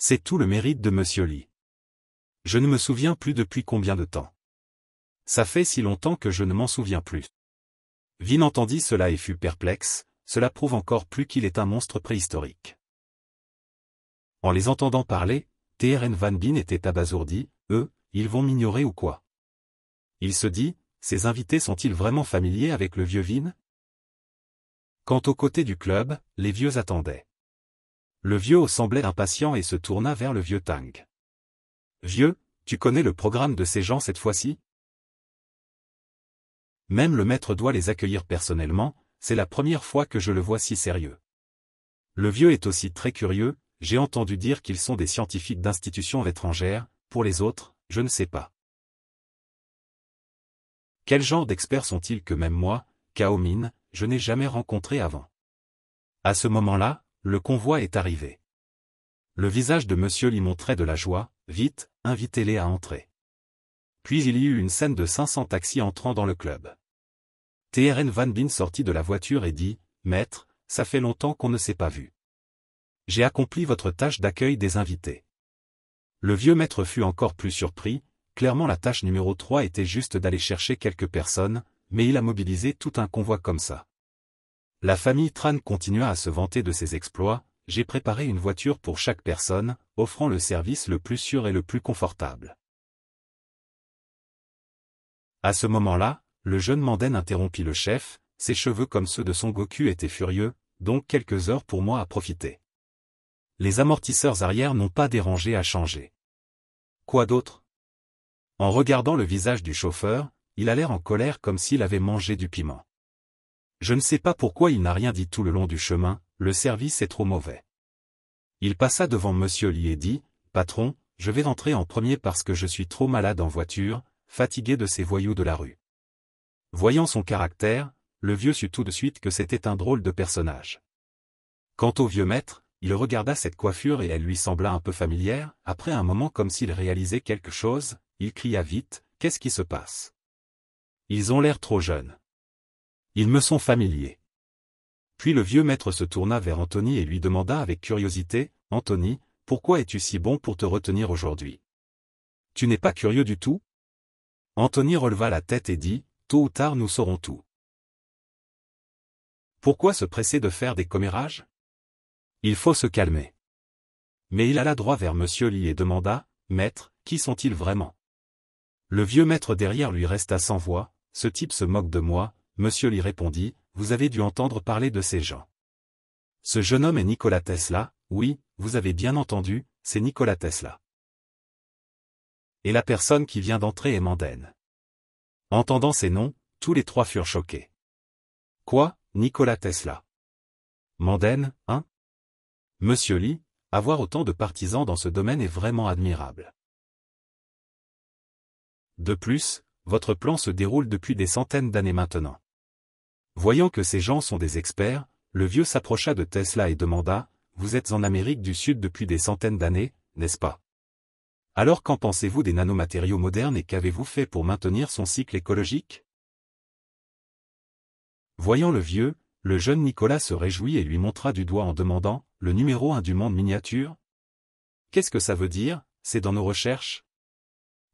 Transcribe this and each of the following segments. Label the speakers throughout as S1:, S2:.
S1: C'est tout le mérite de Monsieur Lee. Je ne me souviens plus depuis combien de temps. Ça fait si longtemps que je ne m'en souviens plus. Vin entendit cela et fut perplexe, cela prouve encore plus qu'il est un monstre préhistorique. En les entendant parler, T.R.N. Van Bin était abasourdi, ils vont m'ignorer ou quoi? Il se dit, ces invités sont-ils vraiment familiers avec le vieux Vin? Quant au côté du club, les vieux attendaient. Le vieux semblait impatient et se tourna vers le vieux Tang. Vieux, tu connais le programme de ces gens cette fois-ci? Même le maître doit les accueillir personnellement, c'est la première fois que je le vois si sérieux. Le vieux est aussi très curieux, j'ai entendu dire qu'ils sont des scientifiques d'institutions étrangères, pour les autres, je ne sais pas. Quel genre d'experts sont-ils que même moi, Cao Min, je n'ai jamais rencontré avant? À ce moment-là, le convoi est arrivé. Le visage de Monsieur Lee montrait de la joie, vite, invitez-les à entrer. Puis il y eut une scène de 500 taxis entrant dans le club. T.R.N. Van Bin sortit de la voiture et dit, « Maître, ça fait longtemps qu'on ne s'est pas vu. J'ai accompli votre tâche d'accueil des invités. » Le vieux maître fut encore plus surpris, clairement la tâche numéro 3 était juste d'aller chercher quelques personnes, mais il a mobilisé tout un convoi comme ça. La famille Tran continua à se vanter de ses exploits, « J'ai préparé une voiture pour chaque personne, offrant le service le plus sûr et le plus confortable. » À ce moment-là, le jeune Manden interrompit le chef, ses cheveux comme ceux de Son Goku étaient furieux, donc quelques heures pour moi à profiter. Les amortisseurs arrière n'ont pas dérangé à changer. Quoi d'autre? En regardant le visage du chauffeur, il a l'air en colère comme s'il avait mangé du piment. Je ne sais pas pourquoi il n'a rien dit tout le long du chemin, le service est trop mauvais. Il passa devant Monsieur Lee et dit, « Patron, je vais rentrer en premier parce que je suis trop malade en voiture, fatigué de ces voyous de la rue. » Voyant son caractère, le vieux sut tout de suite que c'était un drôle de personnage. Quant au vieux maître, il regarda cette coiffure et elle lui sembla un peu familière, après un moment comme s'il réalisait quelque chose, il cria vite, « Qu'est-ce qui se passe? Ils ont l'air trop jeunes. Ils me sont familiers. » Puis le vieux maître se tourna vers Anthony et lui demanda avec curiosité, « Anthony, pourquoi es-tu si bon pour te retenir aujourd'hui? Tu n'es pas curieux du tout? » Anthony releva la tête et dit, « Tôt ou tard nous saurons tout. Pourquoi se presser de faire des commérages? Il faut se calmer. » Mais il alla droit vers Monsieur Lee et demanda, « Maître, qui sont-ils vraiment? » Le vieux maître derrière lui resta sans voix, « Ce type se moque de moi. » Monsieur Lee répondit, « Vous avez dû entendre parler de ces gens. Ce jeune homme est Nikola Tesla, oui, vous avez bien entendu, c'est Nikola Tesla. Et la personne qui vient d'entrer est Manden. » Entendant ces noms, tous les trois furent choqués. Quoi, Nikola Tesla? Manden, hein? Monsieur Lee, avoir autant de partisans dans ce domaine est vraiment admirable. De plus, votre plan se déroule depuis des centaines d'années maintenant. Voyant que ces gens sont des experts, le vieux s'approcha de Tesla et demanda, « Vous êtes en Amérique du Sud depuis des centaines d'années, n'est-ce pas? Alors qu'en pensez-vous des nanomatériaux modernes et qu'avez-vous fait pour maintenir son cycle écologique? » Voyant le vieux, le jeune Nicolas se réjouit et lui montra du doigt en demandant, « Le numéro 1 du monde miniature? Qu'est-ce que ça veut dire, c'est dans nos recherches? »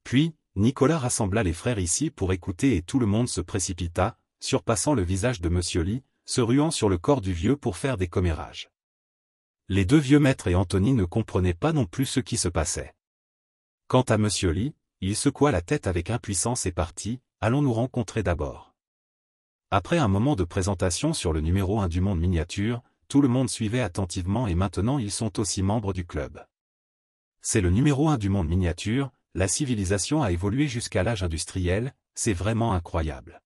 S1: Puis, Nicolas rassembla les frères ici pour écouter et tout le monde se précipita, surpassant le visage de Monsieur Lee, se ruant sur le corps du vieux pour faire des commérages. Les deux vieux maîtres et Anthony ne comprenaient pas non plus ce qui se passait. Quant à Monsieur Lee, il secoua la tête avec impuissance et partit, « Allons nous rencontrer d'abord. » Après un moment de présentation sur le numéro 1 du monde miniature, tout le monde suivait attentivement et maintenant ils sont aussi membres du club. C'est le numéro 1 du monde miniature, la civilisation a évolué jusqu'à l'âge industriel, c'est vraiment incroyable.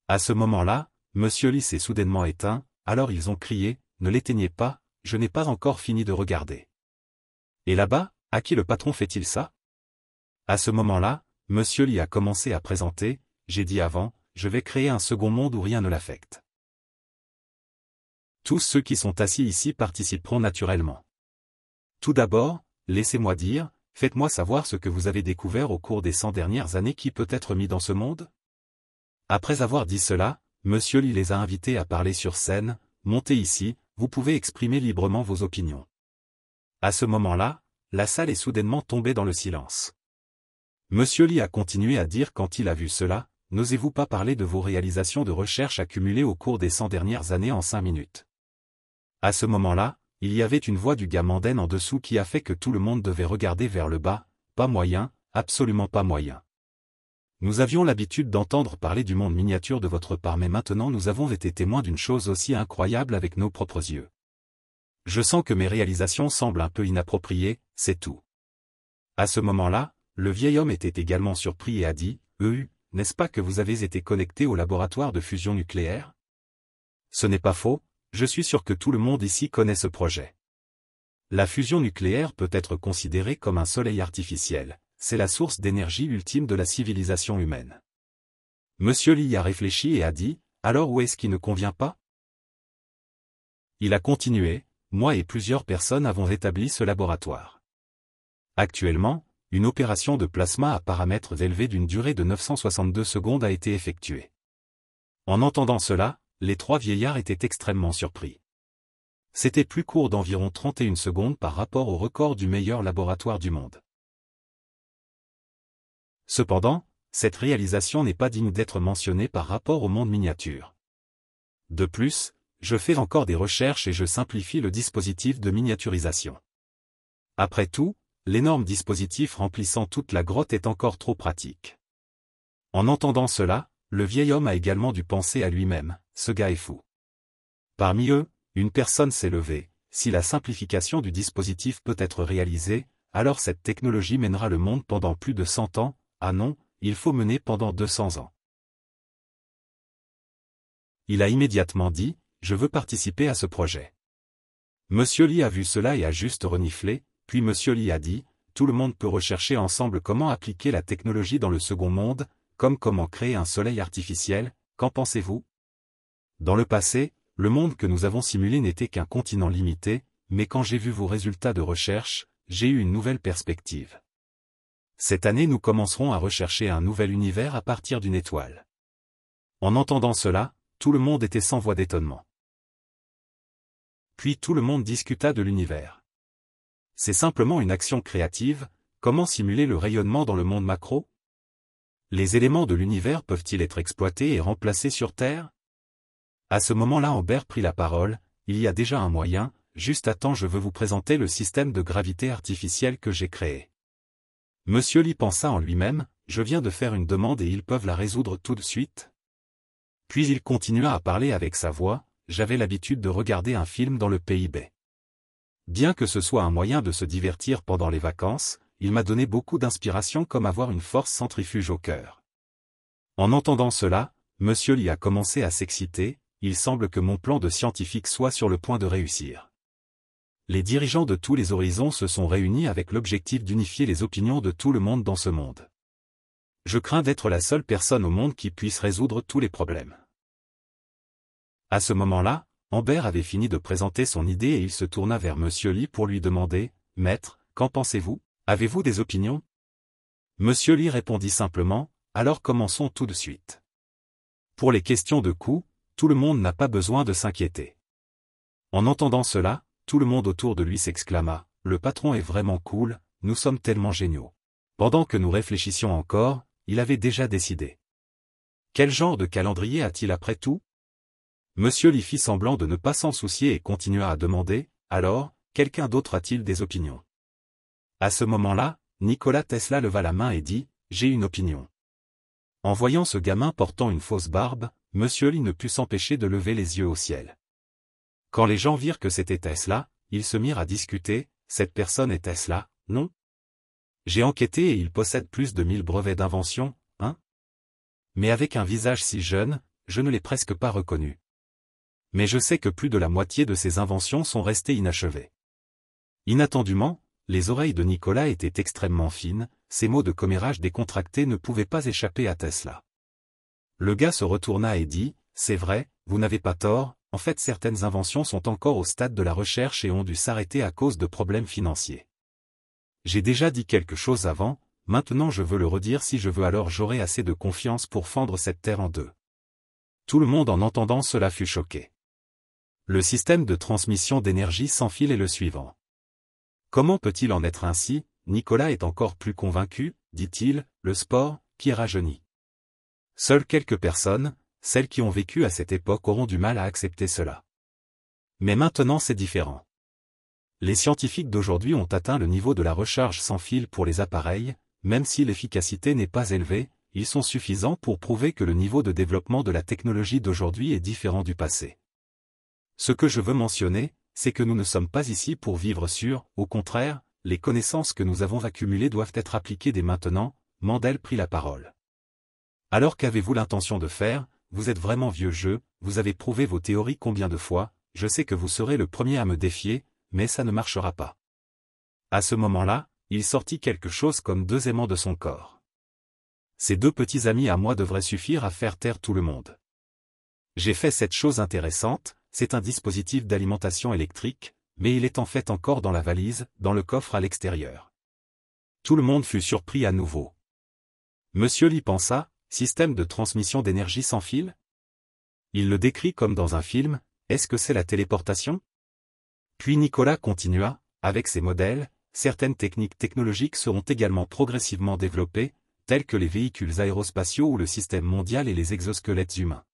S1: À ce moment-là, Monsieur Lee s'est soudainement éteint, alors ils ont crié, « Ne l'éteignez pas, je n'ai pas encore fini de regarder. » Et là-bas, à qui le patron fait-il ça? À ce moment-là, Monsieur Lee a commencé à présenter, « J'ai dit avant, je vais créer un second monde où rien ne l'affecte. Tous ceux qui sont assis ici participeront naturellement. Tout d'abord, laissez-moi dire, faites-moi savoir ce que vous avez découvert au cours des 100 dernières années qui peut être mis dans ce monde? » Après avoir dit cela, Monsieur Lee les a invités à parler sur scène, « Montez ici, vous pouvez exprimer librement vos opinions. » À ce moment-là, la salle est soudainement tombée dans le silence. Monsieur Lee a continué à dire quand il a vu cela, « N'osez-vous pas parler de vos réalisations de recherche accumulées au cours des 100 dernières années en 5 minutes ?» À ce moment-là, il y avait une voix du gars Manden en dessous qui a fait que tout le monde devait regarder vers le bas, « Pas moyen, absolument pas moyen. Nous avions l'habitude d'entendre parler du monde miniature de votre part mais maintenant nous avons été témoins d'une chose aussi incroyable avec nos propres yeux. Je sens que mes réalisations semblent un peu inappropriées, c'est tout. » À ce moment-là, le vieil homme était également surpris et a dit, « N'est-ce pas que vous avez été connecté au laboratoire de fusion nucléaire? » Ce n'est pas faux, je suis sûr que tout le monde ici connaît ce projet. La fusion nucléaire peut être considérée comme un soleil artificiel, c'est la source d'énergie ultime de la civilisation humaine. Monsieur Lee a réfléchi et a dit, « Alors où est-ce qui ne convient pas ?» Il a continué, « Moi et plusieurs personnes avons établi ce laboratoire. Actuellement, une opération de plasma à paramètres élevés d'une durée de 962 secondes a été effectuée. » En entendant cela, les trois vieillards étaient extrêmement surpris. C'était plus court d'environ 31 secondes par rapport au record du meilleur laboratoire du monde. Cependant, cette réalisation n'est pas digne d'être mentionnée par rapport au monde miniature. De plus, je fais encore des recherches et je simplifie le dispositif de miniaturisation. Après tout, l'énorme dispositif remplissant toute la grotte est encore trop pratique. En entendant cela, le vieil homme a également dû penser à lui-même, ce gars est fou. Parmi eux, une personne s'est levée, si la simplification du dispositif peut être réalisée, alors cette technologie mènera le monde pendant plus de 100 ans, ah non, il faut mener pendant 200 ans. Il a immédiatement dit, je veux participer à ce projet. Monsieur Lee a vu cela et a juste reniflé, puis Monsieur Lee a dit, tout le monde peut rechercher ensemble comment appliquer la technologie dans le second monde, comme comment créer un soleil artificiel, qu'en pensez-vous? Dans le passé, le monde que nous avons simulé n'était qu'un continent limité, mais quand j'ai vu vos résultats de recherche, j'ai eu une nouvelle perspective. Cette année nous commencerons à rechercher un nouvel univers à partir d'une étoile. En entendant cela, tout le monde était sans voix d'étonnement. Puis tout le monde discuta de l'univers. C'est simplement une action créative, comment simuler le rayonnement dans le monde macro? Les éléments de l'univers peuvent-ils être exploités et remplacés sur Terre? À ce moment-là Amber prit la parole, il y a déjà un moyen, juste à temps je veux vous présenter le système de gravité artificielle que j'ai créé. Monsieur Lee pensa en lui-même, je viens de faire une demande et ils peuvent la résoudre tout de suite. Puis il continua à parler avec sa voix, j'avais l'habitude de regarder un film dans le PIB. Bien que ce soit un moyen de se divertir pendant les vacances, il m'a donné beaucoup d'inspiration comme avoir une force centrifuge au cœur. En entendant cela, Monsieur Lee a commencé à s'exciter, il semble que mon plan de scientifique soit sur le point de réussir. Les dirigeants de tous les horizons se sont réunis avec l'objectif d'unifier les opinions de tout le monde dans ce monde. Je crains d'être la seule personne au monde qui puisse résoudre tous les problèmes. À ce moment-là, Amber avait fini de présenter son idée et il se tourna vers Monsieur Lee pour lui demander, « Maître, qu'en pensez-vous? Avez-vous des opinions ?» Monsieur Lee répondit simplement, « Alors commençons tout de suite. Pour les questions de coût, tout le monde n'a pas besoin de s'inquiéter. » En entendant cela, tout le monde autour de lui s'exclama, « Le patron est vraiment cool, nous sommes tellement géniaux. » Pendant que nous réfléchissions encore, il avait déjà décidé. Quel genre de calendrier a-t-il après tout? Monsieur Lee fit semblant de ne pas s'en soucier et continua à demander, « Alors, quelqu'un d'autre a-t-il des opinions ?» À ce moment-là, Nikola Tesla leva la main et dit, « J'ai une opinion. » En voyant ce gamin portant une fausse barbe, Monsieur Lee ne put s'empêcher de lever les yeux au ciel. Quand les gens virent que c'était Tesla, ils se mirent à discuter, « Cette personne est Tesla, non? J'ai enquêté et il possède plus de 1000 brevets d'invention, hein? Mais avec un visage si jeune, je ne l'ai presque pas reconnu. Mais je sais que plus de la moitié de ses inventions sont restées inachevées. » Inattendument, les oreilles de Nicolas étaient extrêmement fines, ces mots de commérage décontractés ne pouvaient pas échapper à Tesla. Le gars se retourna et dit, « C'est vrai, vous n'avez pas tort, en fait certaines inventions sont encore au stade de la recherche et ont dû s'arrêter à cause de problèmes financiers. J'ai déjà dit quelque chose avant, maintenant je veux le redire si je veux alors j'aurai assez de confiance pour fendre cette terre en deux. » Tout le monde en entendant cela fut choqué. Le système de transmission d'énergie sans fil est le suivant. Comment peut-il en être ainsi? Nicolas est encore plus convaincu, dit-il, le sport, qui rajeunit. Seules quelques personnes, celles qui ont vécu à cette époque auront du mal à accepter cela. Mais maintenant c'est différent. Les scientifiques d'aujourd'hui ont atteint le niveau de la recharge sans fil pour les appareils, même si l'efficacité n'est pas élevée, ils sont suffisants pour prouver que le niveau de développement de la technologie d'aujourd'hui est différent du passé. Ce que je veux mentionner, c'est que nous ne sommes pas ici pour vivre sur, au contraire, les connaissances que nous avons accumulées doivent être appliquées dès maintenant. Mandel prit la parole. Alors qu'avez-vous l'intention de faire? Vous êtes vraiment vieux jeu, vous avez prouvé vos théories combien de fois, je sais que vous serez le premier à me défier, mais ça ne marchera pas. À ce moment-là, il sortit quelque chose comme 2 aimants de son corps. Ces 2 petits amis à moi devraient suffire à faire taire tout le monde. J'ai fait cette chose intéressante, c'est un dispositif d'alimentation électrique, mais il est en fait encore dans la valise, dans le coffre à l'extérieur. Tout le monde fut surpris à nouveau. Monsieur Lee pensa, système de transmission d'énergie sans fil? Il le décrit comme dans un film, est-ce que c'est la téléportation? Puis Nicolas continua, avec ces modèles, certaines techniques technologiques seront également progressivement développées, telles que les véhicules aérospatiaux ou le système mondial et les exosquelettes humains.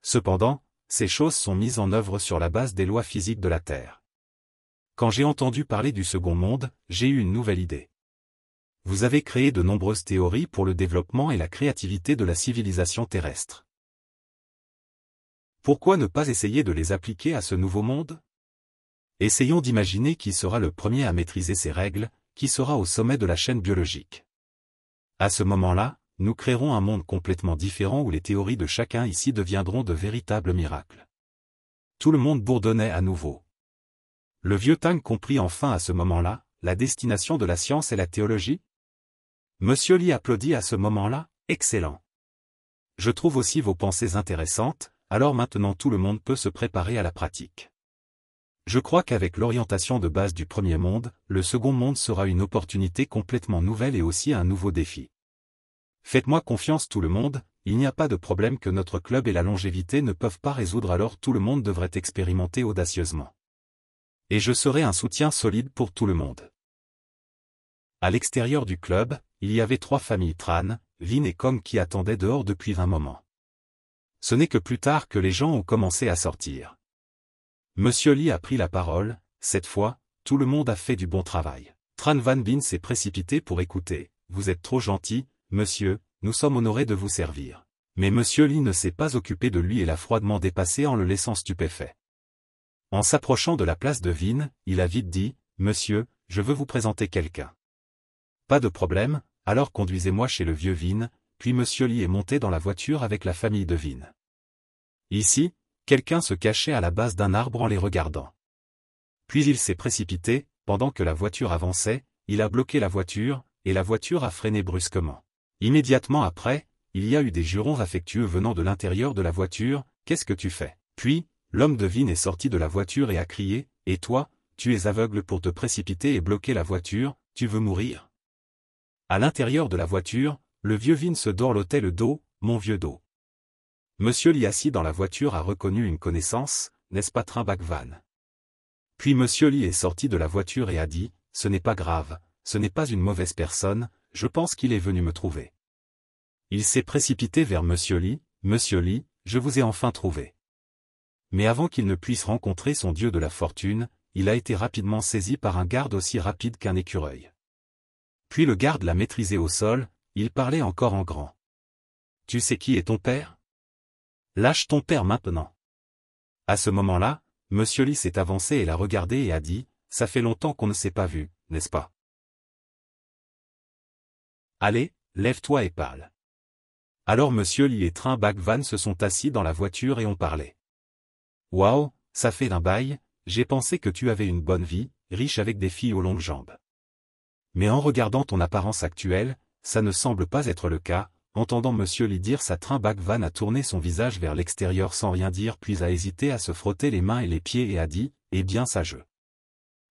S1: Cependant, ces choses sont mises en œuvre sur la base des lois physiques de la Terre. Quand j'ai entendu parler du second monde, j'ai eu une nouvelle idée. Vous avez créé de nombreuses théories pour le développement et la créativité de la civilisation terrestre. Pourquoi ne pas essayer de les appliquer à ce nouveau monde? Essayons d'imaginer qui sera le premier à maîtriser ces règles, qui sera au sommet de la chaîne biologique. À ce moment-là, nous créerons un monde complètement différent où les théories de chacun ici deviendront de véritables miracles. Tout le monde bourdonnait à nouveau. Le vieux Tang comprit enfin à ce moment-là, la destination de la science et la théologie. Monsieur Lee applaudit à ce moment-là, excellent. Je trouve aussi vos pensées intéressantes, alors maintenant tout le monde peut se préparer à la pratique. Je crois qu'avec l'orientation de base du premier monde, le second monde sera une opportunité complètement nouvelle et aussi un nouveau défi. Faites-moi confiance tout le monde, il n'y a pas de problème que notre club et la longévité ne peuvent pas résoudre, alors tout le monde devrait expérimenter audacieusement. Et je serai un soutien solide pour tout le monde. À l'extérieur du club, il y avait 3 familles Tran, Vin et Com qui attendaient dehors depuis un moment. Ce n'est que plus tard que les gens ont commencé à sortir. Monsieur Lee a pris la parole, cette fois, tout le monde a fait du bon travail. Tran Van Bin s'est précipité pour écouter, vous êtes trop gentil, monsieur, nous sommes honorés de vous servir. Mais Monsieur Lee ne s'est pas occupé de lui et l'a froidement dépassé en le laissant stupéfait. En s'approchant de la place de Vin, il a vite dit, monsieur, je veux vous présenter quelqu'un. Pas de problème, alors conduisez-moi chez le vieux Vin, puis Monsieur Lee est monté dans la voiture avec la famille de Vin. Ici, quelqu'un se cachait à la base d'un arbre en les regardant. Puis il s'est précipité, pendant que la voiture avançait, il a bloqué la voiture, et la voiture a freiné brusquement. Immédiatement après, il y a eu des jurons affectueux venant de l'intérieur de la voiture, qu'est-ce que tu fais? Puis, l'homme de Vin est sorti de la voiture et a crié, et toi, tu es aveugle pour te précipiter et bloquer la voiture, tu veux mourir? À l'intérieur de la voiture, le vieux Vin se dorlotait le dos, mon vieux dos. Monsieur Lee assis dans la voiture a reconnu une connaissance, n'est-ce pas Trimbach Van? Puis Monsieur Lee est sorti de la voiture et a dit, ce n'est pas grave, ce n'est pas une mauvaise personne, je pense qu'il est venu me trouver. Il s'est précipité vers Monsieur Lee, je vous ai enfin trouvé. Mais avant qu'il ne puisse rencontrer son dieu de la fortune, il a été rapidement saisi par un garde aussi rapide qu'un écureuil. Puis le garde l'a maîtrisé au sol, il parlait encore en grand. Tu sais qui est ton père? Lâche ton père maintenant. À ce moment-là, Monsieur Lee s'est avancé et l'a regardé et a dit, ça fait longtemps qu'on ne s'est pas vu, n'est-ce pas? Allez, lève-toi et parle. Alors Monsieur Lee et Trimbach Van se sont assis dans la voiture et ont parlé. Waouh, ça fait un bail, j'ai pensé que tu avais une bonne vie, riche avec des filles aux longues jambes. Mais en regardant ton apparence actuelle, ça ne semble pas être le cas. Entendant Monsieur Lee dire ça, Trimbach Van a tourné son visage vers l'extérieur sans rien dire puis a hésité à se frotter les mains et les pieds et a dit, eh bien ça je.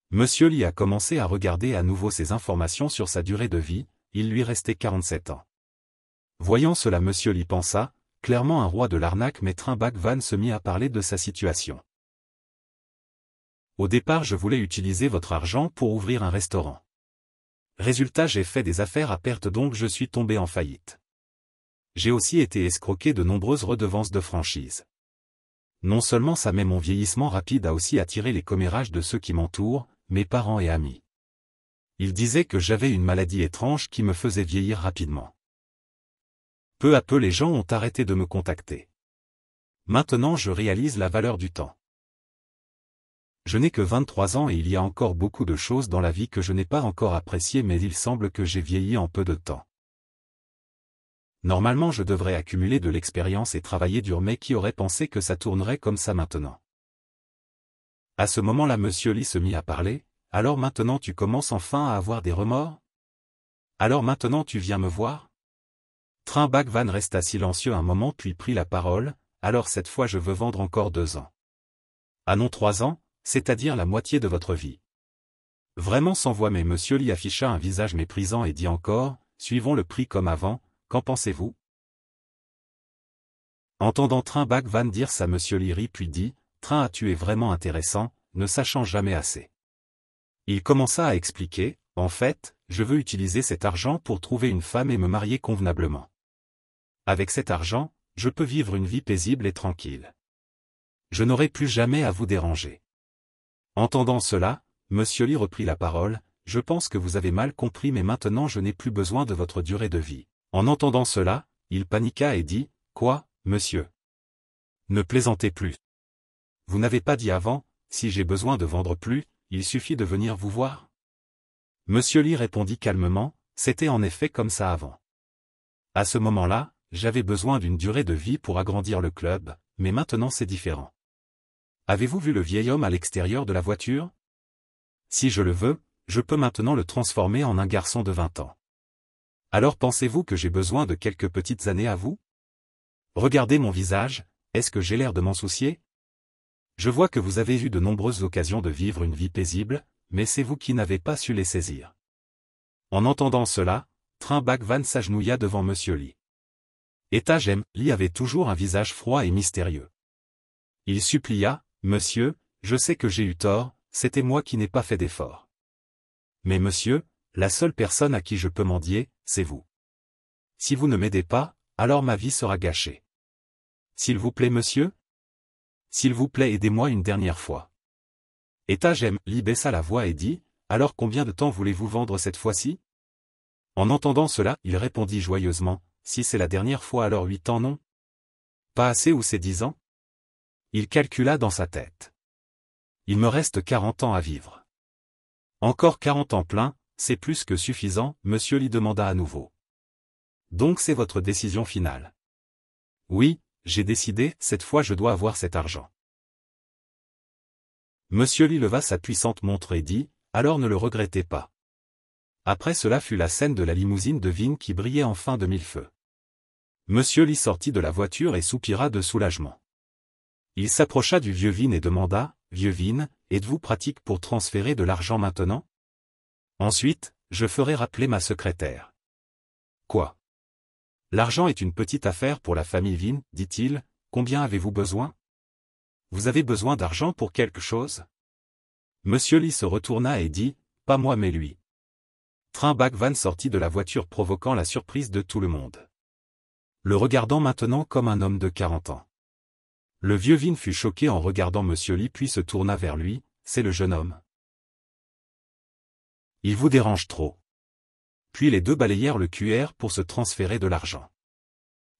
S1: Monsieur Lee a commencé à regarder à nouveau ses informations sur sa durée de vie, il lui restait 47 ans. Voyant cela, Monsieur Lee pensa, clairement un roi de l'arnaque, mais Trimbach Van se mit à parler de sa situation. Au départ je voulais utiliser votre argent pour ouvrir un restaurant. Résultat j'ai fait des affaires à perte donc je suis tombé en faillite. J'ai aussi été escroqué de nombreuses redevances de franchise. Non seulement ça mais mon vieillissement rapide a aussi attiré les commérages de ceux qui m'entourent, mes parents et amis. Ils disaient que j'avais une maladie étrange qui me faisait vieillir rapidement. Peu à peu les gens ont arrêté de me contacter. Maintenant je réalise la valeur du temps. Je n'ai que 23 ans et il y a encore beaucoup de choses dans la vie que je n'ai pas encore appréciées mais il semble que j'ai vieilli en peu de temps. Normalement je devrais accumuler de l'expérience et travailler dur mais qui aurait pensé que ça tournerait comme ça maintenant. À ce moment-là Monsieur Lee se mit à parler, alors maintenant tu commences enfin à avoir des remords? Alors maintenant tu viens me voir? Train Bhagwan resta silencieux un moment puis prit la parole, alors cette fois je veux vendre encore 2 ans. Ah non 3 ans, c'est-à-dire la moitié de votre vie. Vraiment sans voix mais Monsieur Lee afficha un visage méprisant et dit encore, suivons le prix comme avant, qu'en pensez-vous? Entendant Train Bhagwan dire ça Monsieur Lee rit puis dit, Train tu es vraiment intéressant, ne sachant jamais assez. Il commença à expliquer, en fait, je veux utiliser cet argent pour trouver une femme et me marier convenablement. Avec cet argent, je peux vivre une vie paisible et tranquille. Je n'aurai plus jamais à vous déranger. Entendant cela, Monsieur Lee reprit la parole, je pense que vous avez mal compris mais maintenant je n'ai plus besoin de votre durée de vie. En entendant cela, il paniqua et dit, quoi, monsieur? Ne plaisantez plus. Vous n'avez pas dit avant, si j'ai besoin de vendre plus, il suffit de venir vous voir? Monsieur Lee répondit calmement, c'était en effet comme ça avant. À ce moment-là, j'avais besoin d'une durée de vie pour agrandir le club, mais maintenant c'est différent. Avez-vous vu le vieil homme à l'extérieur de la voiture? Si je le veux, je peux maintenant le transformer en un garçon de 20 ans. Alors pensez-vous que j'ai besoin de quelques petites années à vous? Regardez mon visage, est-ce que j'ai l'air de m'en soucier? Je vois que vous avez eu de nombreuses occasions de vivre une vie paisible, mais c'est vous qui n'avez pas su les saisir. En entendant cela, Train Bhagwan s'agenouilla devant Monsieur Lee. Lee avait toujours un visage froid et mystérieux. Il supplia, Monsieur, je sais que j'ai eu tort, c'était moi qui n'ai pas fait d'effort. Mais monsieur, la seule personne à qui je peux mendier, c'est vous. Si vous ne m'aidez pas, alors ma vie sera gâchée. S'il vous plaît monsieur? S'il vous plaît aidez-moi une dernière fois. Lee baissa la voix et dit, alors combien de temps voulez-vous vendre cette fois-ci? En entendant cela, il répondit joyeusement, si c'est la dernière fois alors 8 ans non? Pas assez ou c'est 10 ans? Il calcula dans sa tête. Il me reste 40 ans à vivre. Encore 40 ans pleins, c'est plus que suffisant, Monsieur Lee demanda à nouveau. Donc c'est votre décision finale? Oui, j'ai décidé, cette fois je dois avoir cet argent. Monsieur Lee leva sa puissante montre et dit, alors ne le regrettez pas. Après cela fut la scène de la limousine de Vin qui brillait enfin de 1000 feux. Monsieur Lee sortit de la voiture et soupira de soulagement. Il s'approcha du vieux Vin et demanda, vieux Vin, êtes-vous pratique pour transférer de l'argent maintenant? Ensuite, je ferai rappeler ma secrétaire. Quoi? L'argent est une petite affaire pour la famille Vin, dit-il, combien avez-vous besoin? Vous avez besoin d'argent pour quelque chose? Monsieur Lee se retourna et dit, pas moi mais lui. Train Bhagwan sortit de la voiture provoquant la surprise de tout le monde. Le regardant maintenant comme un homme de 40 ans. Le vieux Vin fut choqué en regardant Monsieur Lee puis se tourna vers lui, c'est le jeune homme. Il vous dérange trop. Puis les deux balayèrent le QR pour se transférer de l'argent.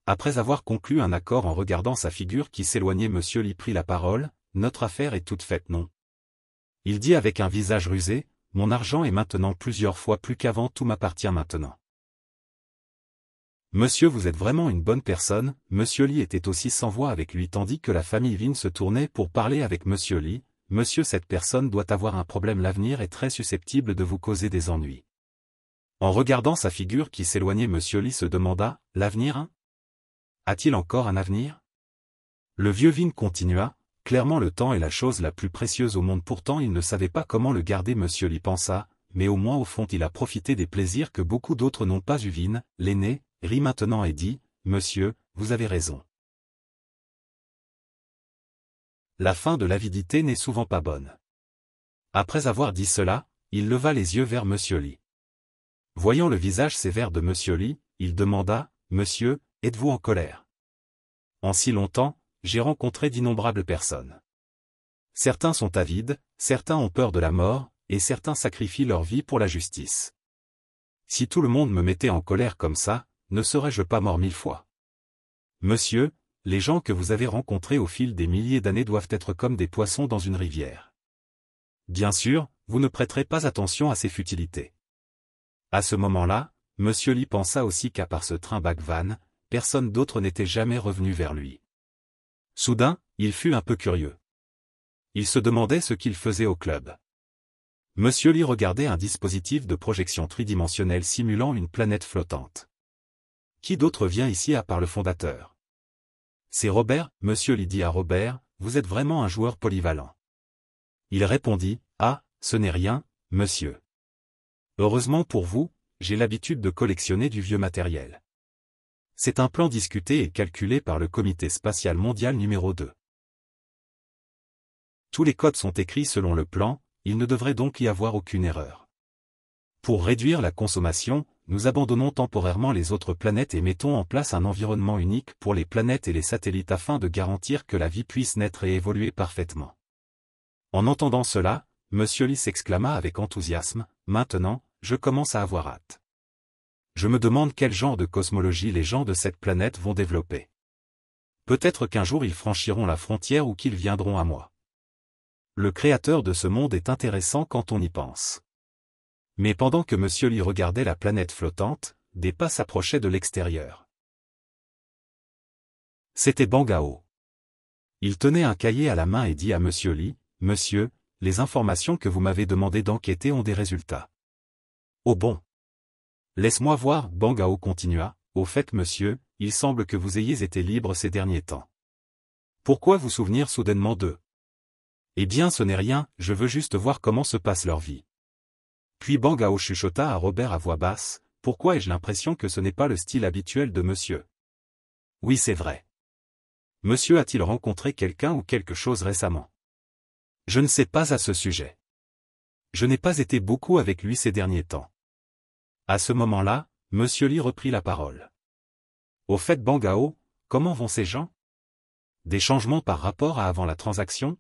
S1: Après avoir conclu un accord en regardant sa figure qui s'éloignait Monsieur Lee prit la parole, notre affaire est toute faite non? Il dit avec un visage rusé, mon argent est maintenant plusieurs fois plus qu'avant tout m'appartient maintenant. Monsieur vous êtes vraiment une bonne personne, Monsieur Lee était aussi sans voix avec lui tandis que la famille Vin se tournait pour parler avec Monsieur Lee, Monsieur cette personne doit avoir un problème l'avenir est très susceptible de vous causer des ennuis. En regardant sa figure qui s'éloignait Monsieur Lee se demanda, l'avenir hein? A-t-il encore un avenir? Le vieux Vin continua, clairement le temps est la chose la plus précieuse au monde pourtant il ne savait pas comment le garder Monsieur Lee pensa, mais au moins au fond il a profité des plaisirs que beaucoup d'autres n'ont pas eu Vin, l'aîné, rit maintenant et dit, Monsieur, vous avez raison. La fin de l'avidité n'est souvent pas bonne. Après avoir dit cela, il leva les yeux vers Monsieur Li. Voyant le visage sévère de Monsieur Li, il demanda, « Monsieur, êtes-vous en colère? En si longtemps, j'ai rencontré d'innombrables personnes. Certains sont avides, certains ont peur de la mort, et certains sacrifient leur vie pour la justice. Si tout le monde me mettait en colère comme ça, ne serais-je pas mort 1000 fois? Monsieur, les gens que vous avez rencontrés au fil des milliers d'années doivent être comme des poissons dans une rivière. Bien sûr, vous ne prêterez pas attention à ces futilités. » À ce moment-là, Monsieur Li pensa aussi qu'à part ce train Bhagwan, personne d'autre n'était jamais revenu vers lui. Soudain, il fut un peu curieux. Il se demandait ce qu'il faisait au club. Monsieur Li regardait un dispositif de projection tridimensionnelle simulant une planète flottante. Qui d'autre vient ici à part le fondateur? C'est Robert, Monsieur Li dit à Robert, vous êtes vraiment un joueur polyvalent. Il répondit, ah, ce n'est rien, monsieur. Heureusement pour vous, j'ai l'habitude de collectionner du vieux matériel. C'est un plan discuté et calculé par le Comité spatial mondial numéro 2. Tous les codes sont écrits selon le plan, il ne devrait donc y avoir aucune erreur. Pour réduire la consommation, nous abandonnons temporairement les autres planètes et mettons en place un environnement unique pour les planètes et les satellites afin de garantir que la vie puisse naître et évoluer parfaitement. En entendant cela, Monsieur Li s'exclama avec enthousiasme, « Maintenant, je commence à avoir hâte. Je me demande quel genre de cosmologie les gens de cette planète vont développer. Peut-être qu'un jour ils franchiront la frontière ou qu'ils viendront à moi. Le créateur de ce monde est intéressant quand on y pense. » Mais pendant que Monsieur Li regardait la planète flottante, des pas s'approchaient de l'extérieur. C'était Bangao. Il tenait un cahier à la main et dit à Monsieur Li, « Monsieur, les informations que vous m'avez demandé d'enquêter ont des résultats. » « Oh bon. Laisse-moi voir, » Bangao continua, « Au fait monsieur, il semble que vous ayez été libre ces derniers temps. Pourquoi vous souvenir soudainement d'eux? Eh bien ce n'est rien, je veux juste voir comment se passe leur vie. » Puis Bangao chuchota à Robert à voix basse, « Pourquoi ai-je l'impression que ce n'est pas le style habituel de monsieur? Oui c'est vrai. Monsieur a-t-il rencontré quelqu'un ou quelque chose récemment? Je ne sais pas à ce sujet. Je n'ai pas été beaucoup avec lui ces derniers temps. » À ce moment-là, Monsieur Li reprit la parole. « Au fait Bangao, comment vont ces gens? Des changements par rapport à avant la transaction? »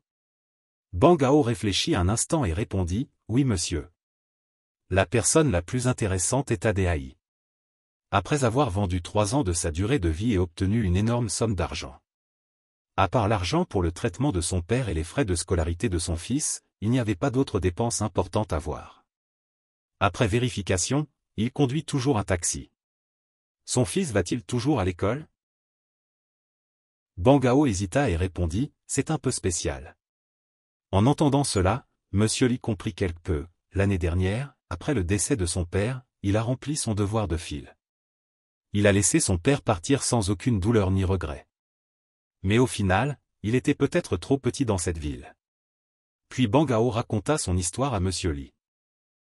S1: Bangao réfléchit un instant et répondit, « Oui monsieur. La personne la plus intéressante est ADAI. Après avoir vendu 3 ans de sa durée de vie et obtenu une énorme somme d'argent. À part l'argent pour le traitement de son père et les frais de scolarité de son fils, il n'y avait pas d'autres dépenses importantes à voir. Après vérification, il conduit toujours un taxi. Son fils va-t-il toujours à l'école? » Bangao hésita et répondit, « C'est un peu spécial. » En entendant cela, Monsieur Li comprit quelque peu. L'année dernière, après le décès de son père, il a rempli son devoir de fil. Il a laissé son père partir sans aucune douleur ni regret. Mais au final, il était peut-être trop petit dans cette ville. Puis Bangao raconta son histoire à Monsieur Li.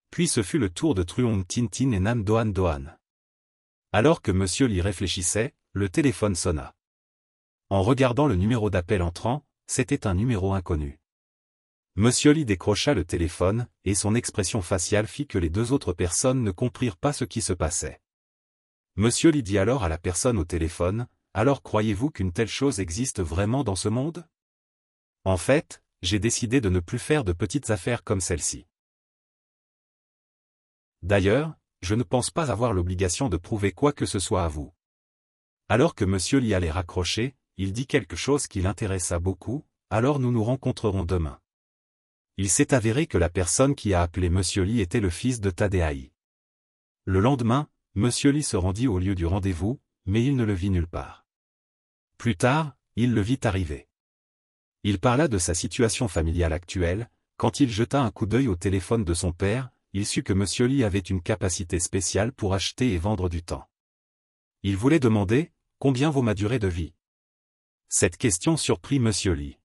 S1: Puis ce fut le tour de Truong Tintin et Nam Doan Doan. Alors que Monsieur Li réfléchissait, le téléphone sonna. En regardant le numéro d'appel entrant, c'était un numéro inconnu. Monsieur Li décrocha le téléphone, et son expression faciale fit que les 2 autres personnes ne comprirent pas ce qui se passait. Monsieur Li dit alors à la personne au téléphone, « Alors croyez-vous qu'une telle chose existe vraiment dans ce monde? En fait, j'ai décidé de ne plus faire de petites affaires comme celle-ci. D'ailleurs, je ne pense pas avoir l'obligation de prouver quoi que ce soit à vous. » Alors que Monsieur Li allait raccrocher, il dit quelque chose qui l'intéressa beaucoup, « Alors nous nous rencontrerons demain. » Il s'est avéré que la personne qui a appelé Monsieur Li était le fils de Tadei. Le lendemain, Monsieur Li se rendit au lieu du rendez-vous, mais il ne le vit nulle part. Plus tard, il le vit arriver. Il parla de sa situation familiale actuelle. Quand il jeta un coup d'œil au téléphone de son père, il sut que Monsieur Li avait une capacité spéciale pour acheter et vendre du temps. Il voulait demander, « Combien vaut ma durée de vie ?» Cette question surprit Monsieur Li.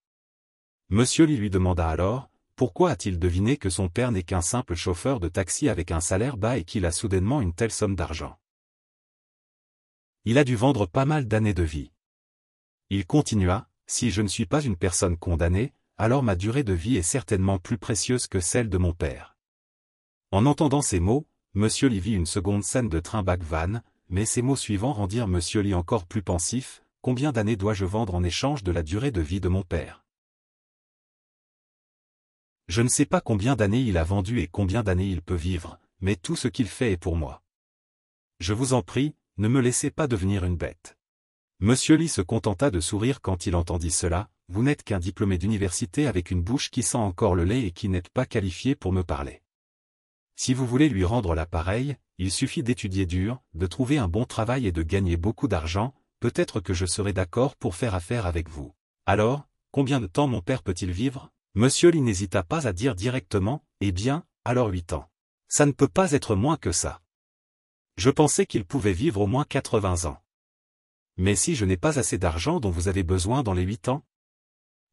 S1: Monsieur Li lui demanda alors, pourquoi a-t-il deviné que son père n'est qu'un simple chauffeur de taxi avec un salaire bas et qu'il a soudainement une telle somme d'argent? Il a dû vendre pas mal d'années de vie. Il continua, « Si je ne suis pas une personne condamnée, alors ma durée de vie est certainement plus précieuse que celle de mon père. En entendant ces mots, Monsieur Lee vit une seconde scène de train-bac-van, mais ces mots suivants rendirent Monsieur Lee encore plus pensif. Combien d'années dois-je vendre en échange de la durée de vie de mon père? Je ne sais pas combien d'années il a vendu et combien d'années il peut vivre, mais tout ce qu'il fait est pour moi. Je vous en prie, ne me laissez pas devenir une bête. Monsieur Lee se contenta de sourire quand il entendit cela. Vous n'êtes qu'un diplômé d'université avec une bouche qui sent encore le lait et qui n'êtes pas qualifié pour me parler. Si vous voulez lui rendre l'appareil, il suffit d'étudier dur, de trouver un bon travail et de gagner beaucoup d'argent, peut-être que je serai d'accord pour faire affaire avec vous. Alors, combien de temps mon père peut-il vivre? Monsieur Lee n'hésita pas à dire directement, eh bien, alors 8 ans. Ça ne peut pas être moins que ça. Je pensais qu'il pouvait vivre au moins 80 ans. Mais si je n'ai pas assez d'argent dont vous avez besoin dans les 8 ans,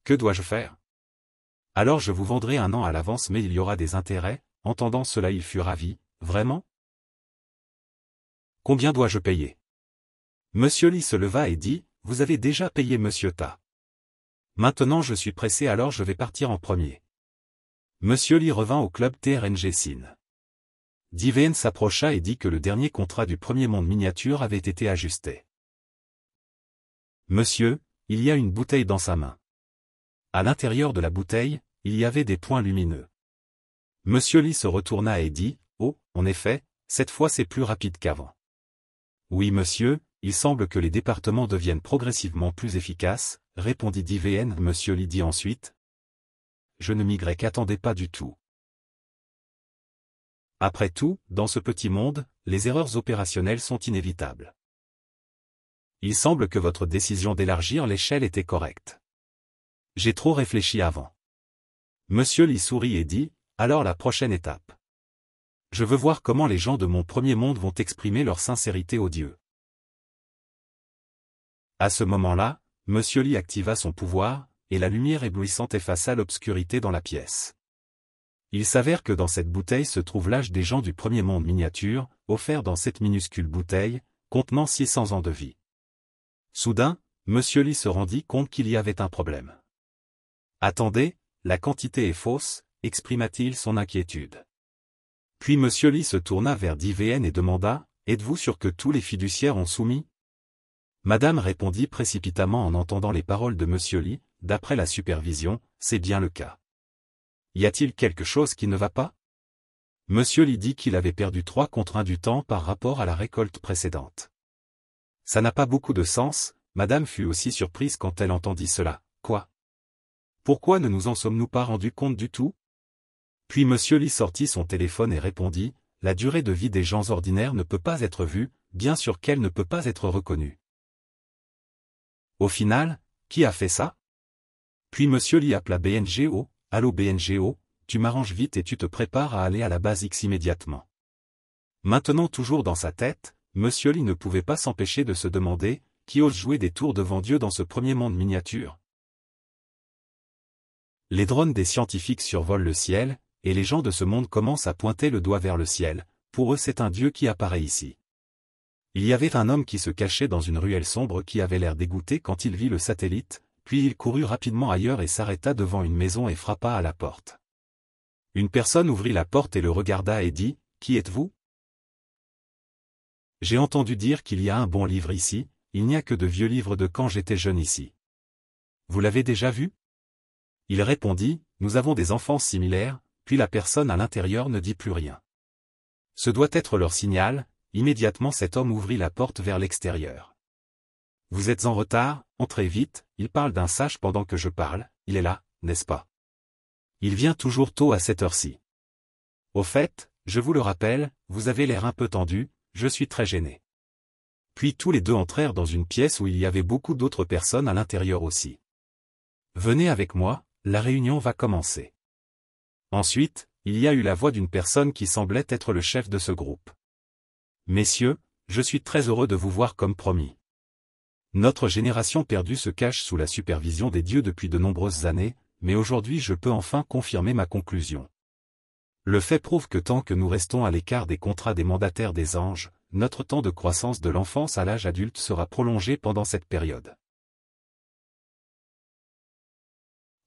S1: que dois-je faire? Alors je vous vendrai 1 an à l'avance mais il y aura des intérêts. Entendant cela il fut ravi. Vraiment? Combien dois-je payer? Monsieur Lee se leva et dit, vous avez déjà payé Monsieur Ta. Maintenant je suis pressé alors je vais partir en premier. Monsieur Lee revint au club TRNG Sin. Divine s'approcha et dit que le dernier contrat du premier monde miniature avait été ajusté. Monsieur, il y a une bouteille dans sa main. À l'intérieur de la bouteille, il y avait des points lumineux. Monsieur Lee se retourna et dit, oh, en effet, cette fois c'est plus rapide qu'avant. Oui monsieur, il semble que les départements deviennent progressivement plus efficaces, répondit Divine. Monsieur Lee dit ensuite. Je ne m'y attendais pas du tout. Après tout, dans ce petit monde, les erreurs opérationnelles sont inévitables. Il semble que votre décision d'élargir l'échelle était correcte. J'ai trop réfléchi avant. Monsieur Lee sourit et dit, alors la prochaine étape. Je veux voir comment les gens de mon premier monde vont exprimer leur sincérité aux dieux. À ce moment-là, Monsieur Lee activa son pouvoir, et la lumière éblouissante effaça l'obscurité dans la pièce. Il s'avère que dans cette bouteille se trouve l'âge des gens du premier monde miniature, offert dans cette minuscule bouteille, contenant 600 ans de vie. Soudain, Monsieur Lee se rendit compte qu'il y avait un problème. Attendez, la quantité est fausse, exprima-t-il son inquiétude. Puis Monsieur Lee se tourna vers Divine et demanda, êtes-vous sûr que tous les fiduciaires ont soumis? Madame répondit précipitamment en entendant les paroles de Monsieur Lee, d'après la supervision, c'est bien le cas. Y a-t-il quelque chose qui ne va pas? Monsieur Lee dit qu'il avait perdu 3 contre 1 du temps par rapport à la récolte précédente. Ça n'a pas beaucoup de sens, madame fut aussi surprise quand elle entendit cela. Quoi? Pourquoi ne nous en sommes-nous pas rendus compte du tout? Puis Monsieur Lee sortit son téléphone et répondit, la durée de vie des gens ordinaires ne peut pas être vue, bien sûr qu'elle ne peut pas être reconnue. Au final, qui a fait ça? Puis Monsieur Lee appela BNGO, allô BNGO, tu m'arranges vite et tu te prépares à aller à la base X immédiatement. Maintenant toujours dans sa tête, Monsieur Lee ne pouvait pas s'empêcher de se demander, qui ose jouer des tours devant Dieu dans ce premier monde miniature? Les drones des scientifiques survolent le ciel, et les gens de ce monde commencent à pointer le doigt vers le ciel, pour eux c'est un Dieu qui apparaît ici. Il y avait un homme qui se cachait dans une ruelle sombre qui avait l'air dégoûté quand il vit le satellite, puis il courut rapidement ailleurs et s'arrêta devant une maison et frappa à la porte. Une personne ouvrit la porte et le regarda et dit, « Qui êtes-vous » ? « J'ai entendu dire qu'il y a un bon livre ici, il n'y a que de vieux livres de quand j'étais jeune ici. Vous l'avez déjà vu » Il répondit, « Nous avons des enfances similaires », puis la personne à l'intérieur ne dit plus rien. Ce doit être leur signal, immédiatement cet homme ouvrit la porte vers l'extérieur. « Vous êtes en retard, entrez vite, il parle d'un sage pendant que je parle, il est là, n'est-ce pas? Il vient toujours tôt à cette heure-ci. Au fait, je vous le rappelle, vous avez l'air un peu tendu, je suis très gêné. » Puis tous les deux entrèrent dans une pièce où il y avait beaucoup d'autres personnes à l'intérieur aussi. « Venez avec moi, la réunion va commencer. » Ensuite, il y a eu la voix d'une personne qui semblait être le chef de ce groupe. « Messieurs, je suis très heureux de vous voir comme promis. Notre génération perdue se cache sous la supervision des dieux depuis de nombreuses années, mais aujourd'hui je peux enfin confirmer ma conclusion. Le fait prouve que tant que nous restons à l'écart des contrats des mandataires des anges, notre temps de croissance de l'enfance à l'âge adulte sera prolongé pendant cette période.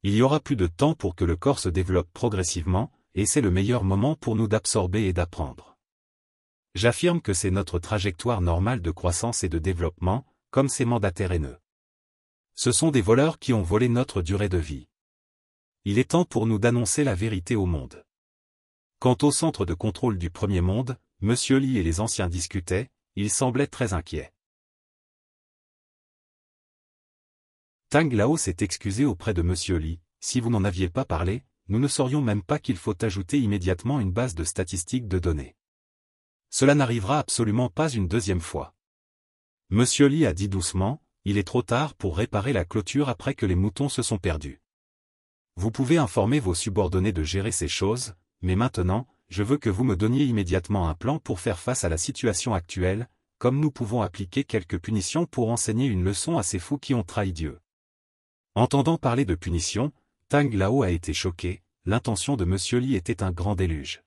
S1: Il y aura plus de temps pour que le corps se développe progressivement, et c'est le meilleur moment pour nous d'absorber et d'apprendre. J'affirme que c'est notre trajectoire normale de croissance et de développement, comme ces mandataires haineux. Ce sont des voleurs qui ont volé notre durée de vie. Il est temps pour nous d'annoncer la vérité au monde. Quant au centre de contrôle du premier monde, Monsieur Li et les anciens discutaient, ils semblaient très inquiets. Tang Lao s'est excusé auprès de Monsieur Li. Si vous n'en aviez pas parlé, nous ne saurions même pas qu'il faut ajouter immédiatement une base de statistiques de données. Cela n'arrivera absolument pas une deuxième fois. Monsieur Li a dit doucement, il est trop tard pour réparer la clôture après que les moutons se sont perdus. Vous pouvez informer vos subordonnés de gérer ces choses, mais maintenant, je veux que vous me donniez immédiatement un plan pour faire face à la situation actuelle, comme nous pouvons appliquer quelques punitions pour enseigner une leçon à ces fous qui ont trahi Dieu. Entendant parler de punition, Tang Lao a été choqué, l'intention de Monsieur Li était un grand déluge.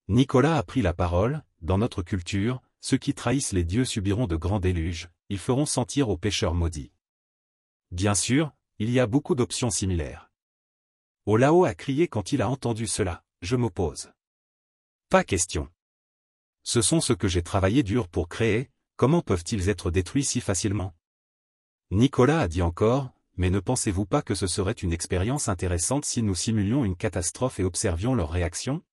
S1: Nicolas a pris la parole, dans notre culture, ceux qui trahissent les dieux subiront de grands déluges, ils feront sentir aux pécheurs maudits. Bien sûr, il y a beaucoup d'options similaires. Oh Lao a crié quand il a entendu cela, je m'oppose. Pas question. Ce sont ceux que j'ai travaillé dur pour créer, comment peuvent-ils être détruits si facilement? Nicolas a dit encore, mais ne pensez-vous pas que ce serait une expérience intéressante si nous simulions une catastrophe et observions leur réaction?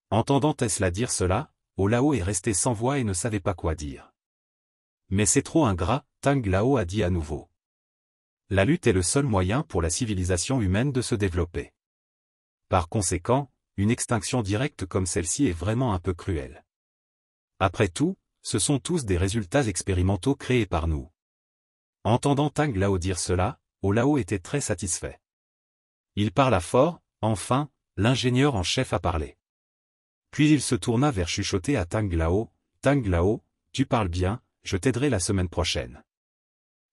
S1: Entendant Tesla dire cela, Oh Lao est resté sans voix et ne savait pas quoi dire. Mais c'est trop ingrat, Tang Lao a dit à nouveau. La lutte est le seul moyen pour la civilisation humaine de se développer. Par conséquent, une extinction directe comme celle-ci est vraiment un peu cruelle. Après tout, ce sont tous des résultats expérimentaux créés par nous. Entendant Tang Lao dire cela, Oh Lao était très satisfait. Il parla fort, enfin, l'ingénieur en chef a parlé. Puis il se tourna vers chuchoter à Tang Lao, Tang Lao, tu parles bien, je t'aiderai la semaine prochaine.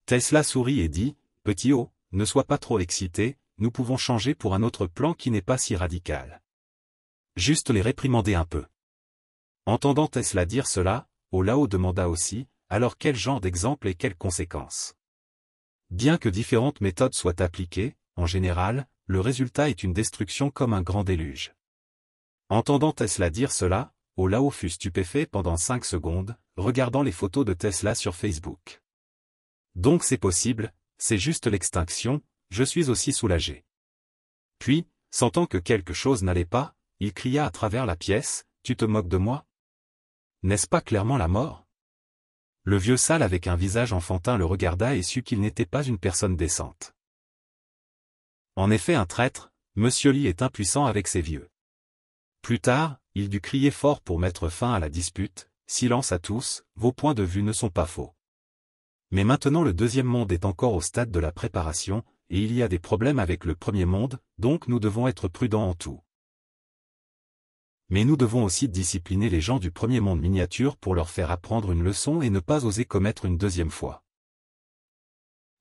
S1: Tesla sourit et dit, Petit O, ne sois pas trop excité, nous pouvons changer pour un autre plan qui n'est pas si radical. Juste les réprimander un peu. Entendant Tesla dire cela, Oh Lao demanda aussi, alors quel genre d'exemple et quelles conséquences? Bien que différentes méthodes soient appliquées, en général, le résultat est une destruction comme un grand déluge. Entendant Tesla dire cela, Oh Lao fut stupéfait pendant 5 secondes, regardant les photos de Tesla sur Facebook. Donc c'est possible, c'est juste l'extinction, je suis aussi soulagé. Puis, sentant que quelque chose n'allait pas, il cria à travers la pièce, tu te moques de moi? N'est-ce pas clairement la mort? Le vieux sale avec un visage enfantin le regarda et sut qu'il n'était pas une personne décente. En effet un traître, Monsieur Li est impuissant avec ses vieux. Plus tard, il dut crier fort pour mettre fin à la dispute, silence à tous, vos points de vue ne sont pas faux. Mais maintenant le deuxième monde est encore au stade de la préparation, et il y a des problèmes avec le premier monde, donc nous devons être prudents en tout. Mais nous devons aussi discipliner les gens du premier monde miniature pour leur faire apprendre une leçon et ne pas oser commettre une deuxième fois.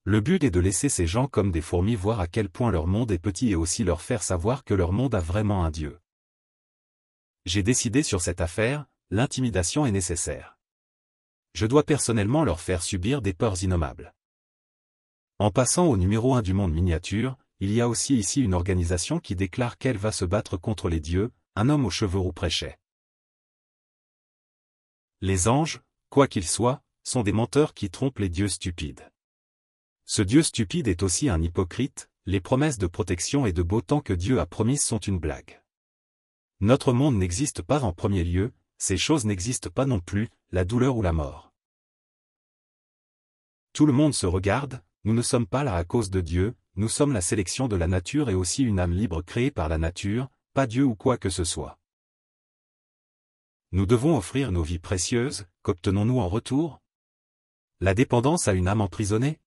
S1: Le but est de laisser ces gens comme des fourmis voir à quel point leur monde est petit et aussi leur faire savoir que leur monde a vraiment un Dieu. J'ai décidé sur cette affaire, l'intimidation est nécessaire. Je dois personnellement leur faire subir des peurs innommables. En passant au numéro 1 du monde miniature, il y a aussi ici une organisation qui déclare qu'elle va se battre contre les dieux, un homme aux cheveux roux prêchait. Les anges, quoi qu'ils soient, sont des menteurs qui trompent les dieux stupides. Ce Dieu stupide est aussi un hypocrite, les promesses de protection et de beau temps que Dieu a promises sont une blague. Notre monde n'existe pas en premier lieu, ces choses n'existent pas non plus, la douleur ou la mort. Tout le monde se regarde, nous ne sommes pas là à cause de Dieu, nous sommes la sélection de la nature et aussi une âme libre créée par la nature, pas Dieu ou quoi que ce soit. Nous devons offrir nos vies précieuses, qu'obtenons-nous en retour? La dépendance à une âme emprisonnée?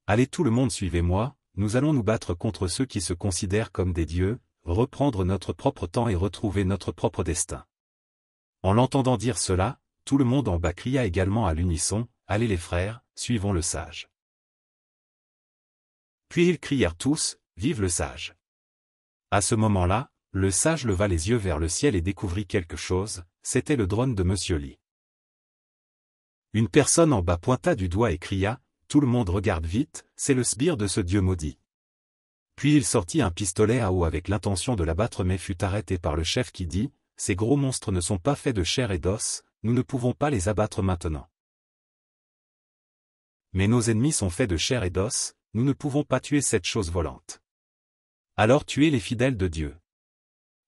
S1: Allez tout le monde suivez-moi, nous allons nous battre contre ceux qui se considèrent comme des dieux, reprendre notre propre temps et retrouver notre propre destin. En l'entendant dire cela, tout le monde en bas cria également à l'unisson, allez les frères, suivons le sage. Puis ils crièrent tous, vive le sage. À ce moment-là, le sage leva les yeux vers le ciel et découvrit quelque chose, c'était le drone de Monsieur Li. Une personne en bas pointa du doigt et cria, tout le monde regarde vite, c'est le sbire de ce dieu maudit. Puis il sortit un pistolet à eau avec l'intention de l'abattre mais fut arrêté par le chef qui dit, « Ces gros monstres ne sont pas faits de chair et d'os, nous ne pouvons pas les abattre maintenant. Mais nos ennemis sont faits de chair et d'os, nous ne pouvons pas tuer cette chose volante. Alors tuez les fidèles de Dieu. »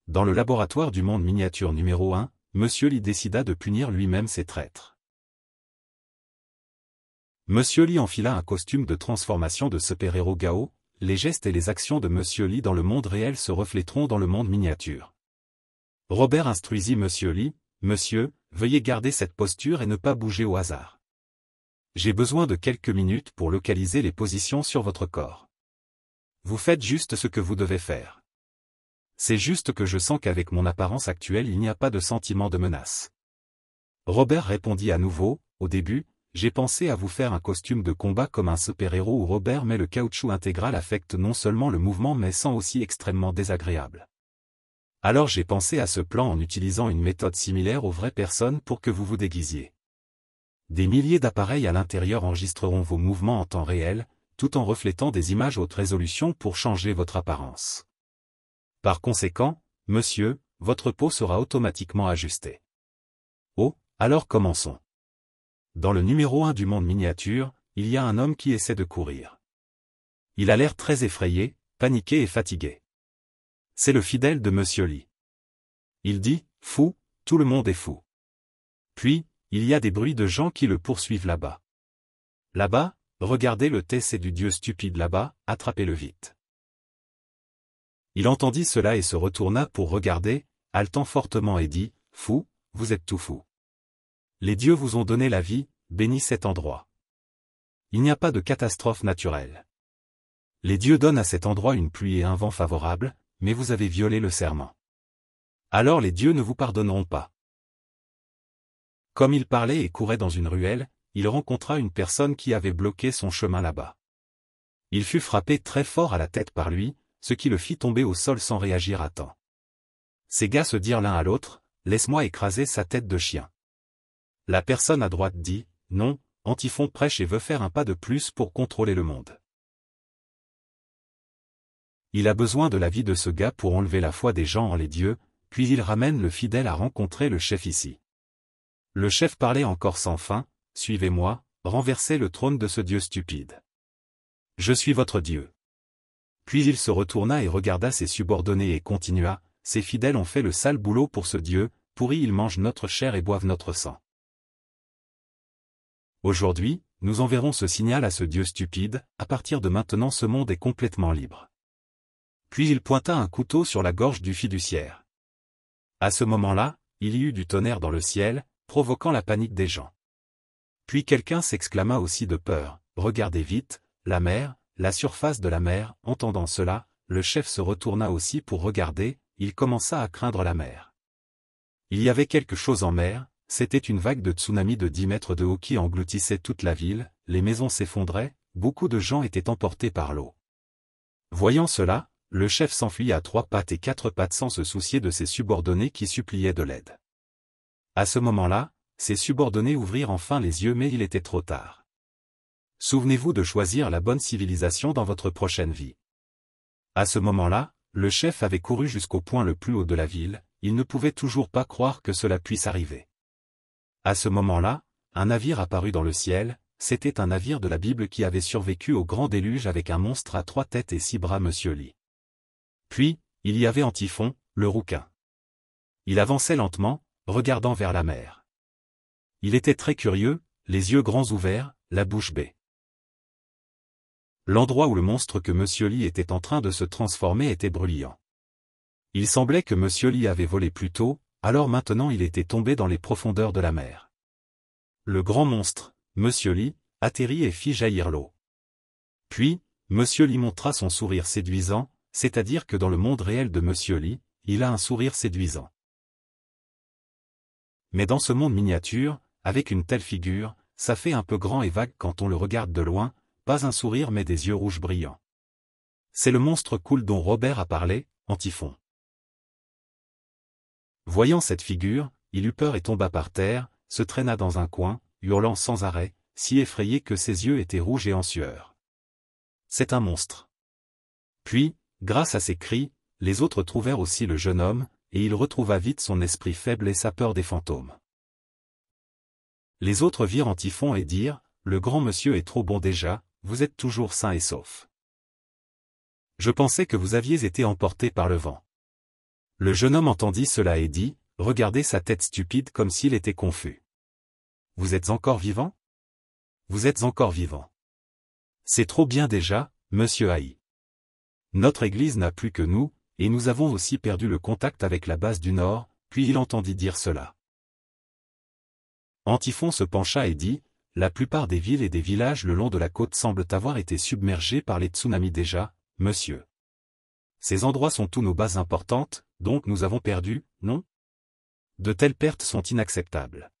S1: Dans le laboratoire du monde miniature numéro 1, Monsieur Lee décida de punir lui-même ses traîtres. Monsieur Lee enfila un costume de transformation de super-héros Gao, les gestes et les actions de Monsieur Lee dans le monde réel se refléteront dans le monde miniature. Robert instruisit Monsieur Lee, « Monsieur, veuillez garder cette posture et ne pas bouger au hasard. J'ai besoin de quelques minutes pour localiser les positions sur votre corps. Vous faites juste ce que vous devez faire. C'est juste que je sens qu'avec mon apparence actuelle il n'y a pas de sentiment de menace. » Robert répondit à nouveau, « Au début, j'ai pensé à vous faire un costume de combat comme un super-héros où Robert mais le caoutchouc intégral affecte non seulement le mouvement mais sent aussi extrêmement désagréable. Alors j'ai pensé à ce plan en utilisant une méthode similaire aux vraies personnes pour que vous vous déguisiez. Des milliers d'appareils à l'intérieur enregistreront vos mouvements en temps réel, tout en reflétant des images haute résolution pour changer votre apparence. Par conséquent, monsieur, votre peau sera automatiquement ajustée. Oh, alors commençons. Dans le numéro 1 du monde miniature, il y a un homme qui essaie de courir. Il a l'air très effrayé, paniqué et fatigué. C'est le fidèle de Monsieur Lee. Il dit, « Fou, tout le monde est fou. » Puis, il y a des bruits de gens qui le poursuivent là-bas. Là-bas, regardez le c'est du dieu stupide là-bas, attrapez-le vite. Il entendit cela et se retourna pour regarder, haletant fortement et dit, « Fou, vous êtes tout fou. Les dieux vous ont donné la vie, bénis cet endroit. Il n'y a pas de catastrophe naturelle. Les dieux donnent à cet endroit une pluie et un vent favorables, mais vous avez violé le serment. Alors les dieux ne vous pardonneront pas. » Comme il parlait et courait dans une ruelle, il rencontra une personne qui avait bloqué son chemin là-bas. Il fut frappé très fort à la tête par lui, ce qui le fit tomber au sol sans réagir à temps. Ces gars se dirent l'un à l'autre, « Laisse-moi écraser sa tête de chien. » La personne à droite dit, « Non, Antiphon prêche et veut faire un pas de plus pour contrôler le monde. Il a besoin de la vie de ce gars pour enlever la foi des gens en les dieux, puis il ramène le fidèle à rencontrer le chef ici. » Le chef parlait encore sans fin, « Suivez-moi, renversez le trône de ce dieu stupide. Je suis votre dieu. » Puis il se retourna et regarda ses subordonnés et continua, « Ces fidèles ont fait le sale boulot pour ce dieu, pourri ils mangent notre chair et boivent notre sang. Aujourd'hui, nous enverrons ce signal à ce dieu stupide, à partir de maintenant ce monde est complètement libre. » Puis il pointa un couteau sur la gorge du fiduciaire. À ce moment-là, il y eut du tonnerre dans le ciel, provoquant la panique des gens. Puis quelqu'un s'exclama aussi de peur, « Regardez vite, la mer, la surface de la mer. » Entendant cela, le chef se retourna aussi pour regarder, il commença à craindre la mer. Il y avait quelque chose en mer, c'était une vague de tsunami de 10 mètres de haut qui engloutissait toute la ville, les maisons s'effondraient, beaucoup de gens étaient emportés par l'eau. Voyant cela, le chef s'enfuit à 3 pattes et 4 pattes sans se soucier de ses subordonnés qui suppliaient de l'aide. À ce moment-là, ses subordonnés ouvrirent enfin les yeux mais il était trop tard. Souvenez-vous de choisir la bonne civilisation dans votre prochaine vie. À ce moment-là, le chef avait couru jusqu'au point le plus haut de la ville, il ne pouvait toujours pas croire que cela puisse arriver. À ce moment-là, un navire apparut dans le ciel, c'était un navire de la Bible qui avait survécu au grand déluge avec un monstre à 3 têtes et 6 bras Monsieur Lee. Puis, il y avait Antiphon, le rouquin. Il avançait lentement, regardant vers la mer. Il était très curieux, les yeux grands ouverts, la bouche bée. L'endroit où le monstre que Monsieur Lee était en train de se transformer était bruyant. Il semblait que Monsieur Lee avait volé plus tôt, alors maintenant il était tombé dans les profondeurs de la mer. Le grand monstre, Monsieur Lee, atterrit et fit jaillir l'eau. Puis, Monsieur Lee montra son sourire séduisant, c'est-à-dire que dans le monde réel de Monsieur Lee, il a un sourire séduisant. Mais dans ce monde miniature, avec une telle figure, ça fait un peu grand et vague quand on le regarde de loin, pas un sourire mais des yeux rouges brillants. C'est le monstre cool dont Robert a parlé, Antiphon. Voyant cette figure, il eut peur et tomba par terre, se traîna dans un coin, hurlant sans arrêt, si effrayé que ses yeux étaient rouges et en sueur. C'est un monstre. Puis, Grâce à ces cris, les autres trouvèrent aussi le jeune homme, et il retrouva vite son esprit faible et sa peur des fantômes. Les autres virent Antiphon et dirent, « Le grand monsieur est trop bon déjà, vous êtes toujours sain et sauf. Je pensais que vous aviez été emporté par le vent. » Le jeune homme entendit cela et dit, « Regardez sa tête stupide comme s'il était confus. Vous êtes encore vivant? Vous êtes encore vivant. C'est trop bien déjà, monsieur Haï. Notre église n'a plus que nous, et nous avons aussi perdu le contact avec la base du Nord. » Puis il entendit dire cela. Antiphon se pencha et dit, « La plupart des villes et des villages le long de la côte semblent avoir été submergés par les tsunamis déjà, monsieur. Ces endroits sont tous nos bases importantes, donc nous avons perdu, non? De telles pertes sont inacceptables.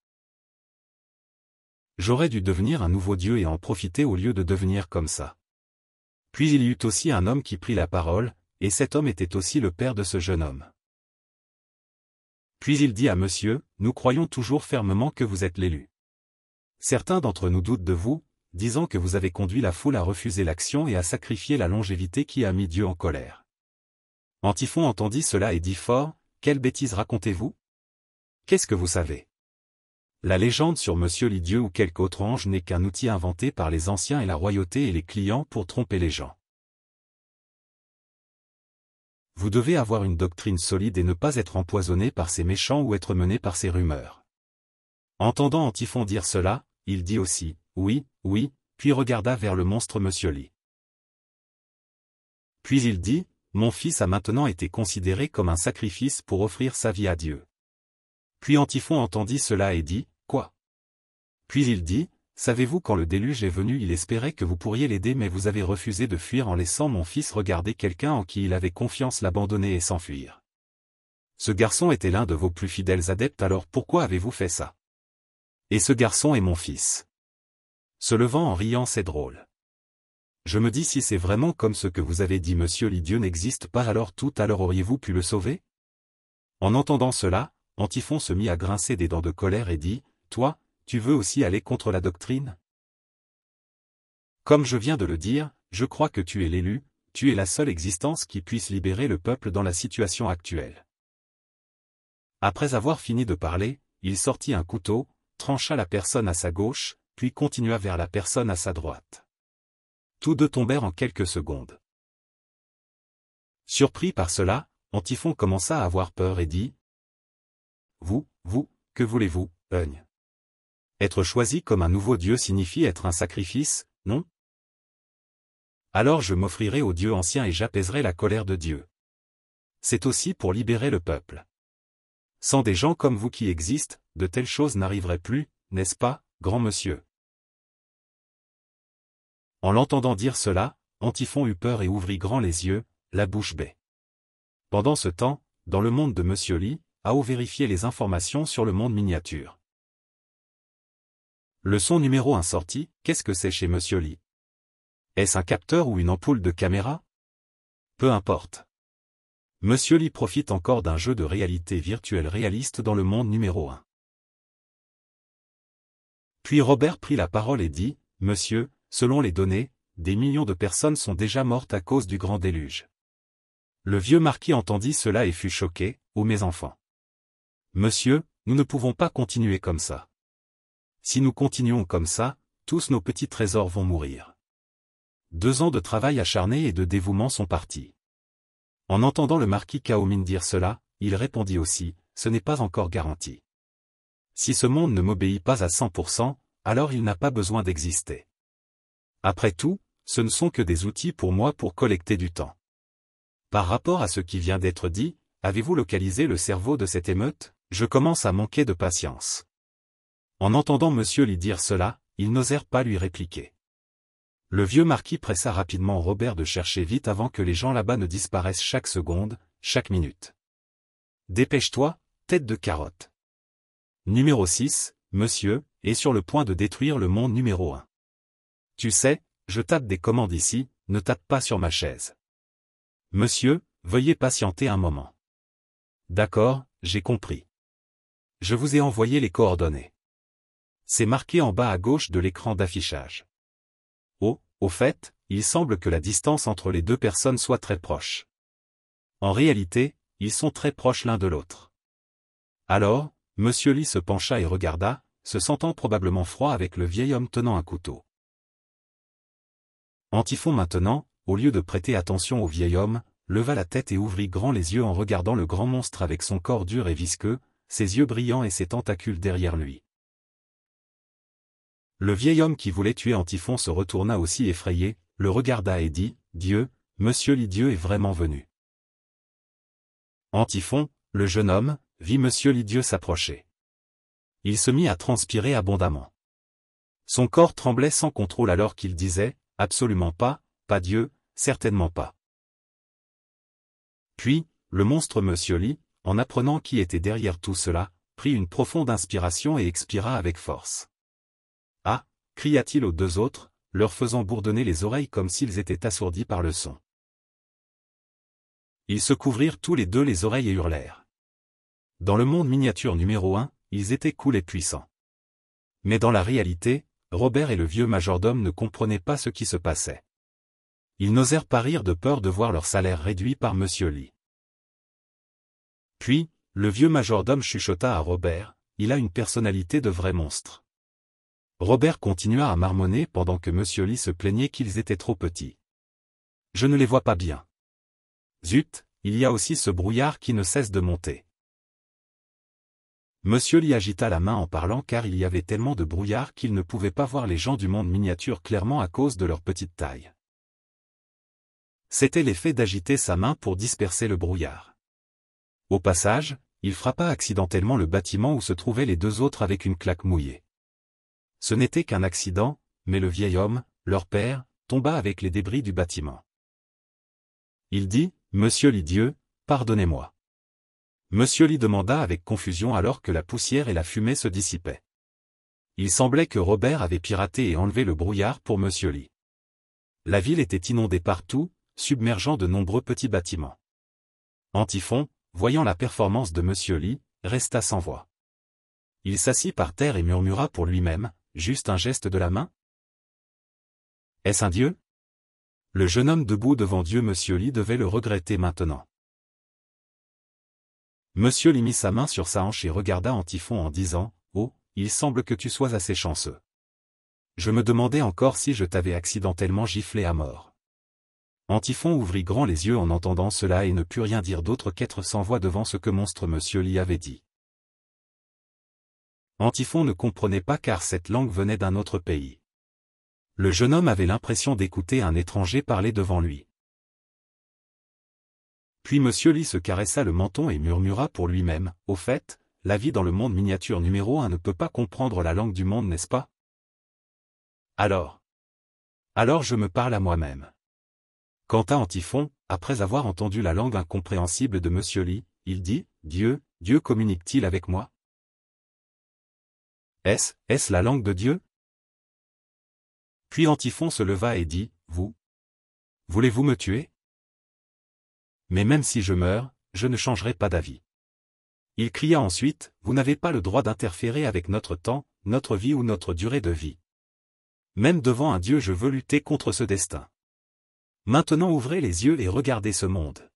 S1: J'aurais dû devenir un nouveau dieu et en profiter au lieu de devenir comme ça. » Puis il y eut aussi un homme qui prit la parole, et cet homme était aussi le père de ce jeune homme. Puis il dit à monsieur, « Nous croyons toujours fermement que vous êtes l'élu. Certains d'entre nous doutent de vous, disant que vous avez conduit la foule à refuser l'action et à sacrifier la longévité qui a mis Dieu en colère. » Antiphon entendit cela et dit fort, « Quelle bêtise racontez-vous? Qu'est-ce que vous savez? La légende sur monsieur l'idieu ou quelque autre ange n'est qu'un outil inventé par les anciens et la royauté et les clients pour tromper les gens. Vous devez avoir une doctrine solide et ne pas être empoisonné par ces méchants ou être mené par ces rumeurs. » Entendant Antiphon dire cela, il dit aussi, « Oui, oui », puis regarda vers le monstre monsieur Li. Puis il dit, « Mon fils a maintenant été considéré comme un sacrifice pour offrir sa vie à Dieu. » Puis Antiphon entendit cela et dit, « Quoi? » Puis il dit, « Savez-vous quand le déluge est venu il espérait que vous pourriez l'aider mais vous avez refusé de fuir en laissant mon fils regarder quelqu'un en qui il avait confiance l'abandonner et s'enfuir. Ce garçon était l'un de vos plus fidèles adeptes alors pourquoi avez-vous fait ça? Et ce garçon est mon fils. » Se levant en riant c'est drôle. Je me dis si c'est vraiment comme ce que vous avez dit monsieur l'idieu n'existe pas alors tout à l'heure auriez-vous pu le sauver? En entendant cela, Antiphon se mit à grincer des dents de colère et dit, « Toi, tu veux aussi aller contre la doctrine? Comme je viens de le dire, je crois que tu es l'élu, tu es la seule existence qui puisse libérer le peuple dans la situation actuelle. » Après avoir fini de parler, il sortit un couteau, trancha la personne à sa gauche, puis continua vers la personne à sa droite. Tous deux tombèrent en quelques secondes. Surpris par cela, Antiphon commença à avoir peur et dit, « Vous, que voulez-vous, Eugne? Être choisi comme un nouveau dieu signifie être un sacrifice, non? Alors je m'offrirai au Dieu ancien et j'apaiserai la colère de Dieu. C'est aussi pour libérer le peuple. Sans des gens comme vous qui existent, de telles choses n'arriveraient plus, n'est-ce pas, grand monsieur? » En l'entendant dire cela, Antiphon eut peur et ouvrit grand les yeux, la bouche bée. Pendant ce temps, dans le monde de monsieur Li, Ao vérifiait les informations sur le monde miniature. Leçon numéro 1 sortie, qu'est-ce que c'est chez monsieur Li? Est-ce un capteur ou une ampoule de caméra? Peu importe. Monsieur Li profite encore d'un jeu de réalité virtuelle réaliste dans le monde numéro 1. Puis Robert prit la parole et dit, « Monsieur, selon les données, des millions de personnes sont déjà mortes à cause du grand déluge. » Le vieux marquis entendit cela et fut choqué, « Oh mes enfants! Monsieur, nous ne pouvons pas continuer comme ça. Si nous continuons comme ça, tous nos petits trésors vont mourir. 2 ans de travail acharné et de dévouement sont partis. » En entendant le marquis Kaomin dire cela, il répondit aussi, « Ce n'est pas encore garanti. Si ce monde ne m'obéit pas à 100%, alors il n'a pas besoin d'exister. Après tout, ce ne sont que des outils pour moi pour collecter du temps. Par rapport à ce qui vient d'être dit, avez-vous localisé le cerveau de cette émeute? Je commence à manquer de patience. » En entendant monsieur Li dire cela, ils n'osèrent pas lui répliquer. Le vieux marquis pressa rapidement Robert de chercher vite avant que les gens là-bas ne disparaissent chaque seconde, chaque minute. « Dépêche-toi, tête de carotte. Numéro 6, monsieur, est sur le point de détruire le monde numéro 1. Tu sais, je tape des commandes ici, ne tape pas sur ma chaise. Monsieur, veuillez patienter un moment. D'accord, j'ai compris. Je vous ai envoyé les coordonnées. C'est marqué en bas à gauche de l'écran d'affichage. Oh, au fait, il semble que la distance entre les deux personnes soit très proche. En réalité, ils sont très proches l'un de l'autre. Alors, Monsieur Lee se pencha et regarda, se sentant probablement froid avec le vieil homme tenant un couteau. Antiphon maintenant, au lieu de prêter attention au vieil homme, leva la tête et ouvrit grand les yeux en regardant le grand monstre avec son corps dur et visqueux, ses yeux brillants et ses tentacules derrière lui. Le vieil homme qui voulait tuer Antiphon se retourna aussi effrayé, le regarda et dit, « Dieu, Monsieur Lee, Dieu est vraiment venu. » Antiphon, le jeune homme, vit Monsieur Lee Dieu s'approcher. Il se mit à transpirer abondamment. Son corps tremblait sans contrôle alors qu'il disait, « Absolument pas, pas Dieu, certainement pas. » Puis, le monstre Monsieur Lee, en apprenant qui était derrière tout cela, prit une profonde inspiration et expira avec force. « Ah » cria-t-il aux deux autres, leur faisant bourdonner les oreilles comme s'ils étaient assourdis par le son. Ils se couvrirent tous les deux les oreilles et hurlèrent. Dans le monde miniature numéro 1, ils étaient cool et puissants. Mais dans la réalité, Robert et le vieux majordome ne comprenaient pas ce qui se passait. Ils n'osèrent pas rire de peur de voir leur salaire réduit par Monsieur Lee. Puis, le vieux majordome chuchota à Robert, « Il a une personnalité de vrai monstre. » Robert continua à marmonner pendant que Monsieur Lee se plaignait qu'ils étaient trop petits. « Je ne les vois pas bien. Zut, il y a aussi ce brouillard qui ne cesse de monter. » Monsieur Lee agita la main en parlant car il y avait tellement de brouillard qu'il ne pouvait pas voir les gens du monde miniature clairement à cause de leur petite taille. C'était l'effet d'agiter sa main pour disperser le brouillard. Au passage, il frappa accidentellement le bâtiment où se trouvaient les deux autres avec une claque mouillée. Ce n'était qu'un accident, mais le vieil homme, leur père, tomba avec les débris du bâtiment. Il dit, « Monsieur Lee Dieu, pardonnez-moi. » Monsieur Lee demanda avec confusion alors que la poussière et la fumée se dissipaient. Il semblait que Robert avait piraté et enlevé le brouillard pour Monsieur Lee. La ville était inondée partout, submergeant de nombreux petits bâtiments. Antiphon, voyant la performance de Monsieur Lee, resta sans voix. Il s'assit par terre et murmura pour lui-même, juste un geste de la main? Est-ce un dieu? Le jeune homme debout devant Dieu Monsieur Lee devait le regretter maintenant. Monsieur Lee mit sa main sur sa hanche et regarda Antiphon en disant, « Oh, il semble que tu sois assez chanceux. Je me demandais encore si je t'avais accidentellement giflé à mort. » Antiphon ouvrit grand les yeux en entendant cela et ne put rien dire d'autre qu'être sans voix devant ce que monstre Monsieur Lee avait dit. Antiphon ne comprenait pas car cette langue venait d'un autre pays. Le jeune homme avait l'impression d'écouter un étranger parler devant lui. Puis Monsieur Lee se caressa le menton et murmura pour lui-même, « Au fait, la vie dans le monde miniature numéro 1 ne peut pas comprendre la langue du monde, n'est-ce pas? Alors je me parle à moi-même. » Quant à Antiphon, après avoir entendu la langue incompréhensible de Monsieur Lee, il dit, « Dieu communique-t-il avec moi? Est-ce la langue de Dieu? » Puis Antiphon se leva et dit, « Voulez-vous me tuer? Mais même si je meurs, je ne changerai pas d'avis. » Il cria ensuite, « Vous n'avez pas le droit d'interférer avec notre temps, notre vie ou notre durée de vie. Même devant un Dieu je veux lutter contre ce destin. Maintenant ouvrez les yeux et regardez ce monde.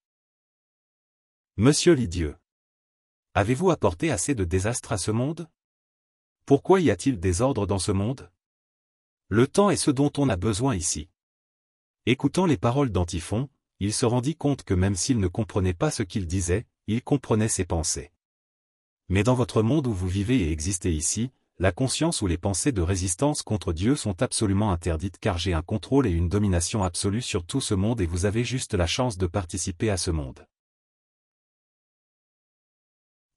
S1: Monsieur Lee Dieu. Avez-vous apporté assez de désastres à ce monde? Pourquoi y a-t-il désordre dans ce monde? Le temps est ce dont on a besoin ici. » Écoutant les paroles d'Antiphon, il se rendit compte que même s'il ne comprenait pas ce qu'il disait, il comprenait ses pensées. Mais dans votre monde où vous vivez et existez ici, la conscience ou les pensées de résistance contre Dieu sont absolument interdites car j'ai un contrôle et une domination absolue sur tout ce monde et vous avez juste la chance de participer à ce monde.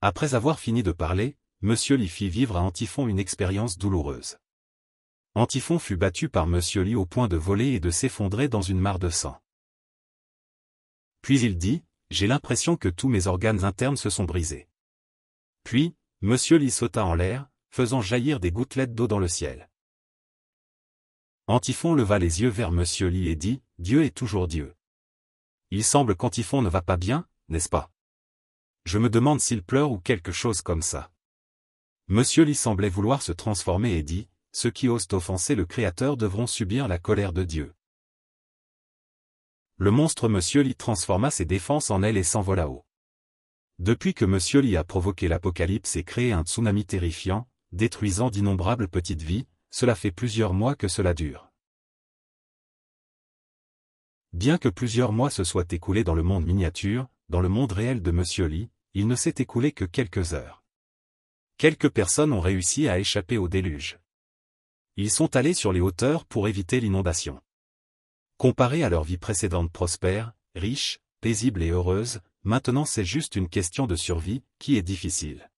S1: Après avoir fini de parler, Monsieur Lee fit vivre à Antiphon une expérience douloureuse. Antiphon fut battu par Monsieur Lee au point de voler et de s'effondrer dans une mare de sang. Puis il dit, « J'ai l'impression que tous mes organes internes se sont brisés. » Puis, Monsieur Lee sauta en l'air, faisant jaillir des gouttelettes d'eau dans le ciel. Antiphon leva les yeux vers Monsieur Lee et dit, « Dieu est toujours Dieu. » Il semble qu'Antiphon ne va pas bien, n'est-ce pas? Je me demande s'il pleure ou quelque chose comme ça. Monsieur Lee semblait vouloir se transformer et dit, « Ceux qui osent offenser le Créateur devront subir la colère de Dieu. » Le monstre Monsieur Lee transforma ses défenses en ailes et s'envola haut. Depuis que Monsieur Lee a provoqué l'apocalypse et créé un tsunami terrifiant, détruisant d'innombrables petites vies, cela fait plusieurs mois que cela dure. Bien que plusieurs mois se soient écoulés dans le monde miniature, dans le monde réel de Monsieur Lee, il ne s'est écoulé que quelques heures. Quelques personnes ont réussi à échapper au déluge. Ils sont allés sur les hauteurs pour éviter l'inondation. Comparé à leur vie précédente prospère, riche, paisible et heureuse, maintenant c'est juste une question de survie, qui est difficile.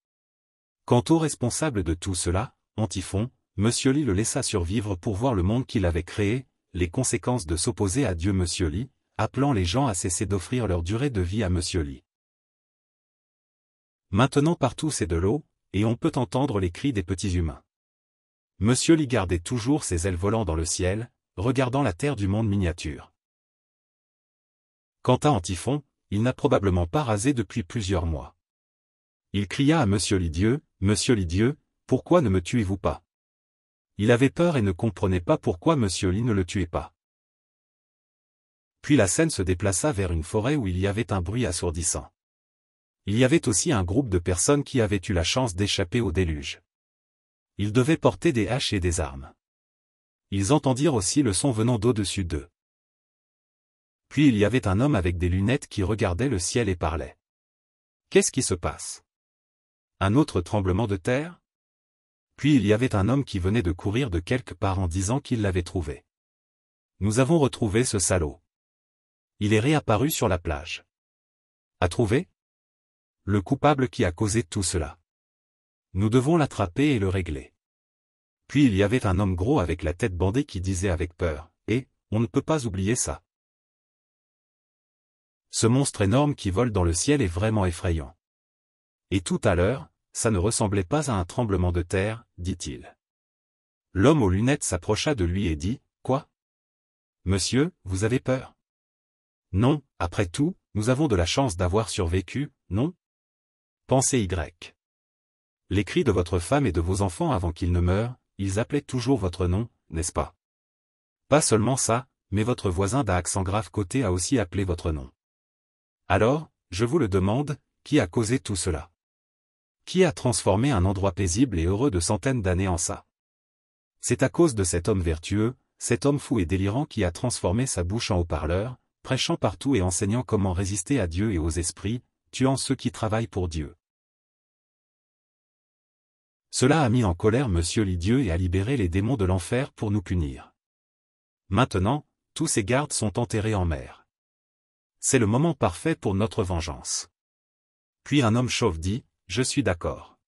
S1: Quant au responsable de tout cela, Antiphon, Monsieur Lee le laissa survivre pour voir le monde qu'il avait créé, les conséquences de s'opposer à Dieu Monsieur Lee, appelant les gens à cesser d'offrir leur durée de vie à Monsieur Lee. Maintenant partout c'est de l'eau, et on peut entendre les cris des petits humains. Monsieur Lee gardait toujours ses ailes volant dans le ciel, regardant la terre du monde miniature. Quant à Antiphon, il n'a probablement pas rasé depuis plusieurs mois. Il cria à Monsieur Lee Dieu, pourquoi ne me tuez-vous pas? Il avait peur et ne comprenait pas pourquoi Monsieur Lee ne le tuait pas. Puis la scène se déplaça vers une forêt où il y avait un bruit assourdissant. Il y avait aussi un groupe de personnes qui avaient eu la chance d'échapper au déluge. Ils devaient porter des haches et des armes. Ils entendirent aussi le son venant d'au-dessus d'eux. Puis il y avait un homme avec des lunettes qui regardait le ciel et parlait. Qu'est-ce qui se passe? Un autre tremblement de terre? Puis il y avait un homme qui venait de courir de quelque part en disant qu'il l'avait trouvé. Nous avons retrouvé ce salaud. Il est réapparu sur la plage. A trouvé? Le coupable qui a causé tout cela. Nous devons l'attraper et le régler. Puis il y avait un homme gros avec la tête bandée qui disait avec peur, on ne peut pas oublier ça. Ce monstre énorme qui vole dans le ciel est vraiment effrayant. Et tout à l'heure, ça ne ressemblait pas à un tremblement de terre, dit-il. L'homme aux lunettes s'approcha de lui et dit, quoi? Monsieur, vous avez peur? Non, après tout, nous avons de la chance d'avoir survécu, non? Pensez Y. Les cris de votre femme et de vos enfants avant qu'ils ne meurent, ils appelaient toujours votre nom, n'est-ce pas? Pas seulement ça, mais votre voisin d'à accent grave côté a aussi appelé votre nom. Alors, je vous le demande, qui a causé tout cela? Qui a transformé un endroit paisible et heureux de centaines d'années en ça? C'est à cause de cet homme vertueux, cet homme fou et délirant qui a transformé sa bouche en haut-parleur, prêchant partout et enseignant comment résister à Dieu et aux esprits, tuant ceux qui travaillent pour Dieu. Cela a mis en colère Monsieur Lee Dieu et a libéré les démons de l'enfer pour nous punir. Maintenant, tous ces gardes sont enterrés en mer. C'est le moment parfait pour notre vengeance. Puis un homme chauve dit, je suis d'accord.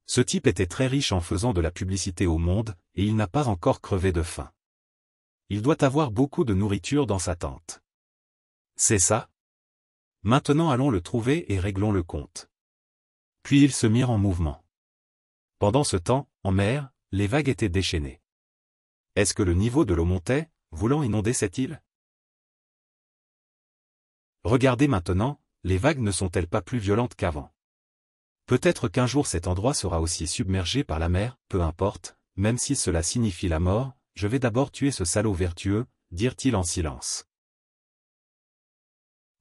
S1: Ce type était très riche en faisant de la publicité au monde, et il n'a pas encore crevé de faim. Il doit avoir beaucoup de nourriture dans sa tente. C'est ça? Maintenant allons le trouver et réglons le compte. Puis ils se mirent en mouvement. Pendant ce temps, en mer, les vagues étaient déchaînées. Est-ce que le niveau de l'eau montait, voulant inonder cette île? Regardez maintenant, les vagues ne sont-elles pas plus violentes qu'avant? Peut-être qu'un jour cet endroit sera aussi submergé par la mer, peu importe, même si cela signifie la mort, je vais d'abord tuer ce salaud vertueux, dirent-ils en silence.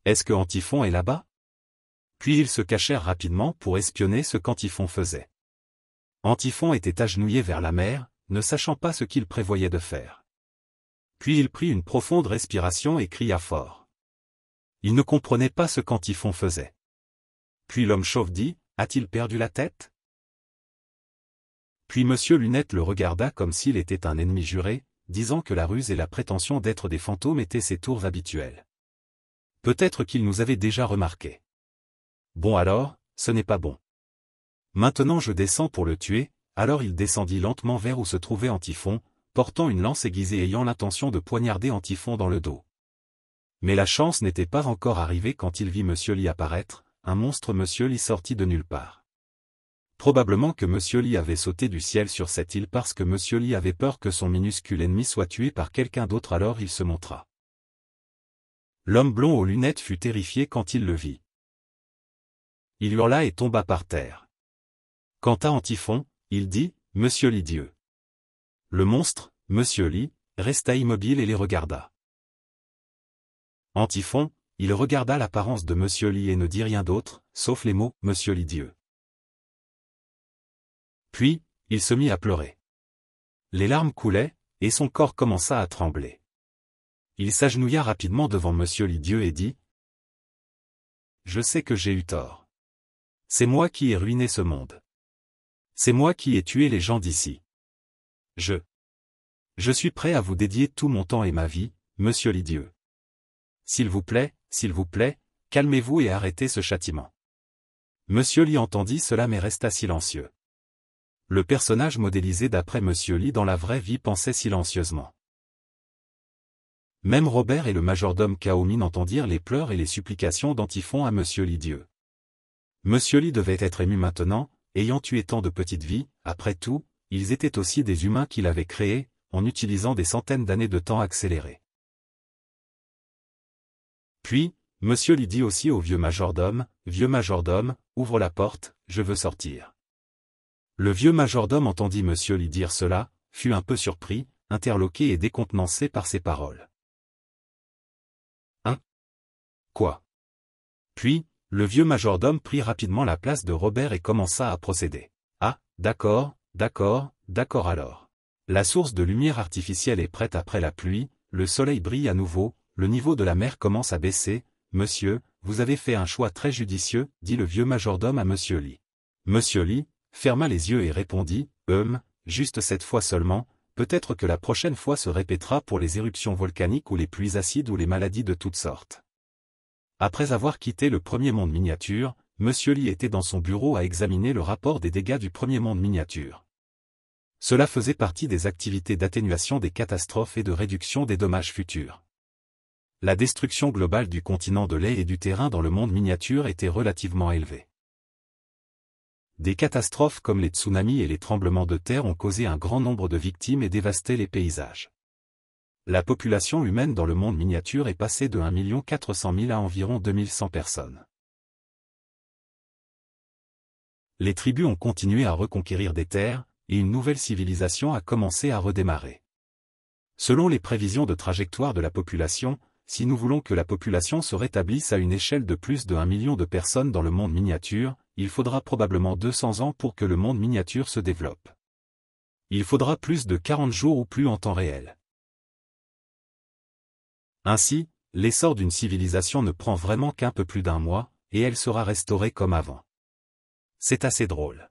S1: Est-ce que Antiphon est là-bas? Puis ils se cachèrent rapidement pour espionner ce qu'Antiphon faisait. Antiphon était agenouillé vers la mer, ne sachant pas ce qu'il prévoyait de faire. Puis il prit une profonde respiration et cria fort. Il ne comprenait pas ce qu'Antiphon faisait. Puis l'homme chauve dit, a-t-il perdu la tête? Puis Monsieur Lunette le regarda comme s'il était un ennemi juré, disant que la ruse et la prétention d'être des fantômes étaient ses tours habituelles. Peut-être qu'il nous avait déjà remarqué. Bon alors, ce n'est pas bon. Maintenant je descends pour le tuer, alors il descendit lentement vers où se trouvait Antiphon, portant une lance aiguisée ayant l'intention de poignarder Antiphon dans le dos. Mais la chance n'était pas encore arrivée quand il vit Monsieur Lee apparaître, un monstre Monsieur Lee sorti de nulle part. Probablement que Monsieur Lee avait sauté du ciel sur cette île parce que Monsieur Lee avait peur que son minuscule ennemi soit tué par quelqu'un d'autre, alors il se montra. L'homme blond aux lunettes fut terrifié quand il le vit. Il hurla et tomba par terre. Quant à Antiphon, il dit, Monsieur Lee Dieu. Le monstre, Monsieur Lee, resta immobile et les regarda. Antiphon, il regarda l'apparence de Monsieur Li et ne dit rien d'autre, sauf les mots « Monsieur Li Dieu ». Puis, il se mit à pleurer. Les larmes coulaient, et son corps commença à trembler. Il s'agenouilla rapidement devant Monsieur Li Dieu et dit « Je sais que j'ai eu tort. C'est moi qui ai ruiné ce monde. C'est moi qui ai tué les gens d'ici. Je suis prêt à vous dédier tout mon temps et ma vie, Monsieur Li Dieu. S'il vous plaît, calmez-vous et arrêtez ce châtiment. » Monsieur Li entendit cela mais resta silencieux. Le personnage modélisé d'après Monsieur Li dans la vraie vie pensait silencieusement. Même Robert et le majordome Cao Min entendirent les pleurs et les supplications d'Antiphon à Monsieur Li Dieu. Monsieur Li devait être ému maintenant, ayant tué tant de petites vies, après tout, ils étaient aussi des humains qu'il avait créés, en utilisant des centaines d'années de temps accéléré. Puis, Monsieur Li dit aussi au vieux majordome, « Vieux majordome, ouvre la porte, je veux sortir. » Le vieux majordome entendit Monsieur Li dire cela, fut un peu surpris, interloqué et décontenancé par ces paroles. Hein? Quoi? Puis, le vieux majordome prit rapidement la place de Robert et commença à procéder. Ah, d'accord alors. La source de lumière artificielle est prête après la pluie, le soleil brille à nouveau, le niveau de la mer commence à baisser. Monsieur, vous avez fait un choix très judicieux, dit le vieux majordome à Monsieur Li. Monsieur Li ferma les yeux et répondit, juste cette fois seulement, peut-être que la prochaine fois se répétera pour les éruptions volcaniques ou les pluies acides ou les maladies de toutes sortes. Après avoir quitté le premier monde miniature, Monsieur Li était dans son bureau à examiner le rapport des dégâts du premier monde miniature. Cela faisait partie des activités d'atténuation des catastrophes et de réduction des dommages futurs. La destruction globale du continent de lait et du terrain dans le monde miniature était relativement élevée. Des catastrophes comme les tsunamis et les tremblements de terre ont causé un grand nombre de victimes et dévasté les paysages. La population humaine dans le monde miniature est passée de 1 400 000 à environ 2100 personnes. Les tribus ont continué à reconquérir des terres, et une nouvelle civilisation a commencé à redémarrer. Selon les prévisions de trajectoire de la population, si nous voulons que la population se rétablisse à une échelle de plus de 1 million de personnes dans le monde miniature, il faudra probablement 200 ans pour que le monde miniature se développe. Il faudra plus de 40 jours ou plus en temps réel. Ainsi, l'essor d'une civilisation ne prend vraiment qu'un peu plus d'un mois, et elle sera restaurée comme avant. C'est assez drôle.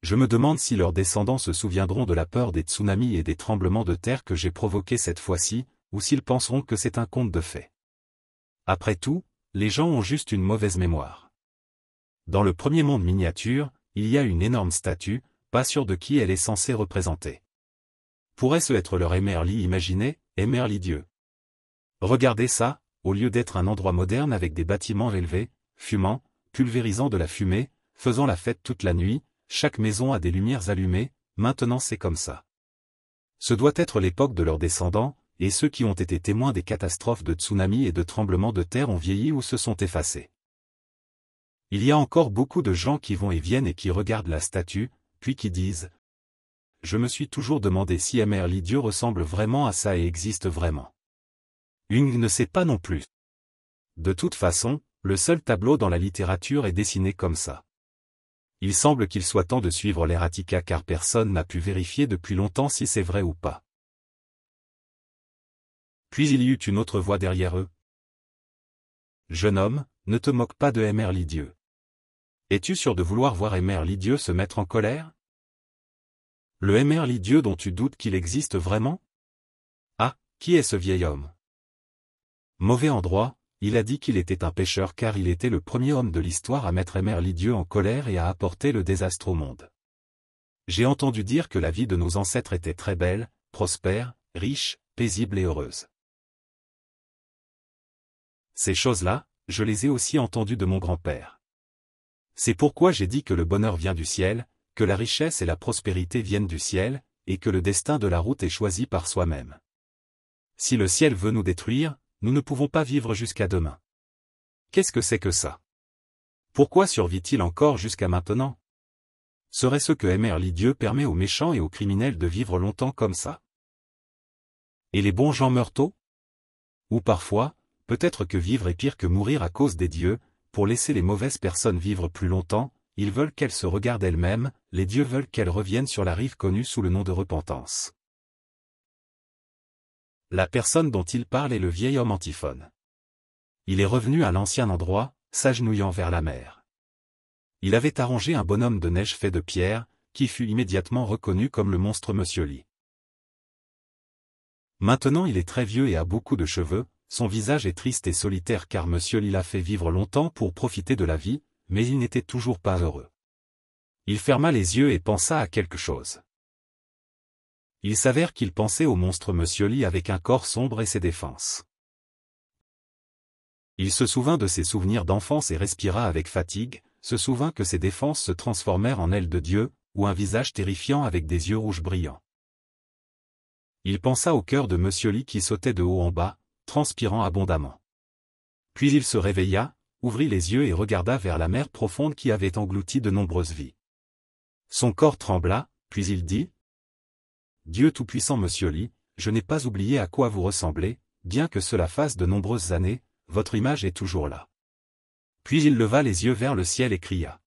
S1: Je me demande si leurs descendants se souviendront de la peur des tsunamis et des tremblements de terre que j'ai provoqués cette fois-ci, ou s'ils penseront que c'est un conte de fées. Après tout, les gens ont juste une mauvaise mémoire. Dans le premier monde miniature, il y a une énorme statue, pas sûr de qui elle est censée représenter. Pourrait-ce être leur Emerli imaginé, Emerli Dieu? Regardez ça, au lieu d'être un endroit moderne avec des bâtiments élevés, fumant, pulvérisant de la fumée, faisant la fête toute la nuit, chaque maison a des lumières allumées, maintenant c'est comme ça. Ce doit être l'époque de leurs descendants, et ceux qui ont été témoins des catastrophes de tsunamis et de tremblements de terre ont vieilli ou se sont effacés. Il y a encore beaucoup de gens qui vont et viennent et qui regardent la statue, puis qui disent « Je me suis toujours demandé si Emerli Dieu ressemble vraiment à ça et existe vraiment. » Jung ne sait pas non plus. De toute façon, le seul tableau dans la littérature est dessiné comme ça. Il semble qu'il soit temps de suivre l'erratica car personne n'a pu vérifier depuis longtemps si c'est vrai ou pas. Puis il y eut une autre voix derrière eux. « Jeune homme, ne te moque pas de Emerli Dieu. Es-tu sûr de vouloir voir Emerli Dieu se mettre en colère? Le Emerli Dieu dont tu doutes qu'il existe vraiment? Ah, qui est ce vieil homme? Mauvais endroit, il a dit qu'il était un pécheur car il était le premier homme de l'histoire à mettre Emerli Dieu en colère et à apporter le désastre au monde. J'ai entendu dire que la vie de nos ancêtres était très belle, prospère, riche, paisible et heureuse. Ces choses-là, je les ai aussi entendues de mon grand-père. C'est pourquoi j'ai dit que le bonheur vient du ciel, que la richesse et la prospérité viennent du ciel, et que le destin de la route est choisi par soi-même. Si le ciel veut nous détruire, nous ne pouvons pas vivre jusqu'à demain. Qu'est-ce que c'est que ça? Pourquoi survit-il encore jusqu'à maintenant? Serait-ce que Emerli Dieu permet aux méchants et aux criminels de vivre longtemps comme ça? Et les bons gens meurent tôt? Ou parfois, peut-être que vivre est pire que mourir à cause des dieux, pour laisser les mauvaises personnes vivre plus longtemps, ils veulent qu'elles se regardent elles-mêmes, les dieux veulent qu'elles reviennent sur la rive connue sous le nom de repentance. La personne dont il parle est le vieil homme Antiphone. Il est revenu à l'ancien endroit, s'agenouillant vers la mer. Il avait arrangé un bonhomme de neige fait de pierre, qui fut immédiatement reconnu comme le monstre Monsieur Lee. Maintenant il est très vieux et a beaucoup de cheveux, son visage est triste et solitaire car Monsieur Lee l'a fait vivre longtemps pour profiter de la vie, mais il n'était toujours pas heureux. Il ferma les yeux et pensa à quelque chose. Il s'avère qu'il pensait au monstre Monsieur Lee avec un corps sombre et ses défenses. Il se souvint de ses souvenirs d'enfance et respira avec fatigue, se souvint que ses défenses se transformèrent en ailes de Dieu, ou un visage terrifiant avec des yeux rouges brillants. Il pensa au cœur de Monsieur Lee qui sautait de haut en bas, transpirant abondamment. Puis il se réveilla, ouvrit les yeux et regarda vers la mer profonde qui avait englouti de nombreuses vies. Son corps trembla, puis il dit : « Dieu Tout-Puissant Monsieur Lee, je n'ai pas oublié à quoi vous ressemblez, bien que cela fasse de nombreuses années, votre image est toujours là. » Puis il leva les yeux vers le ciel et cria :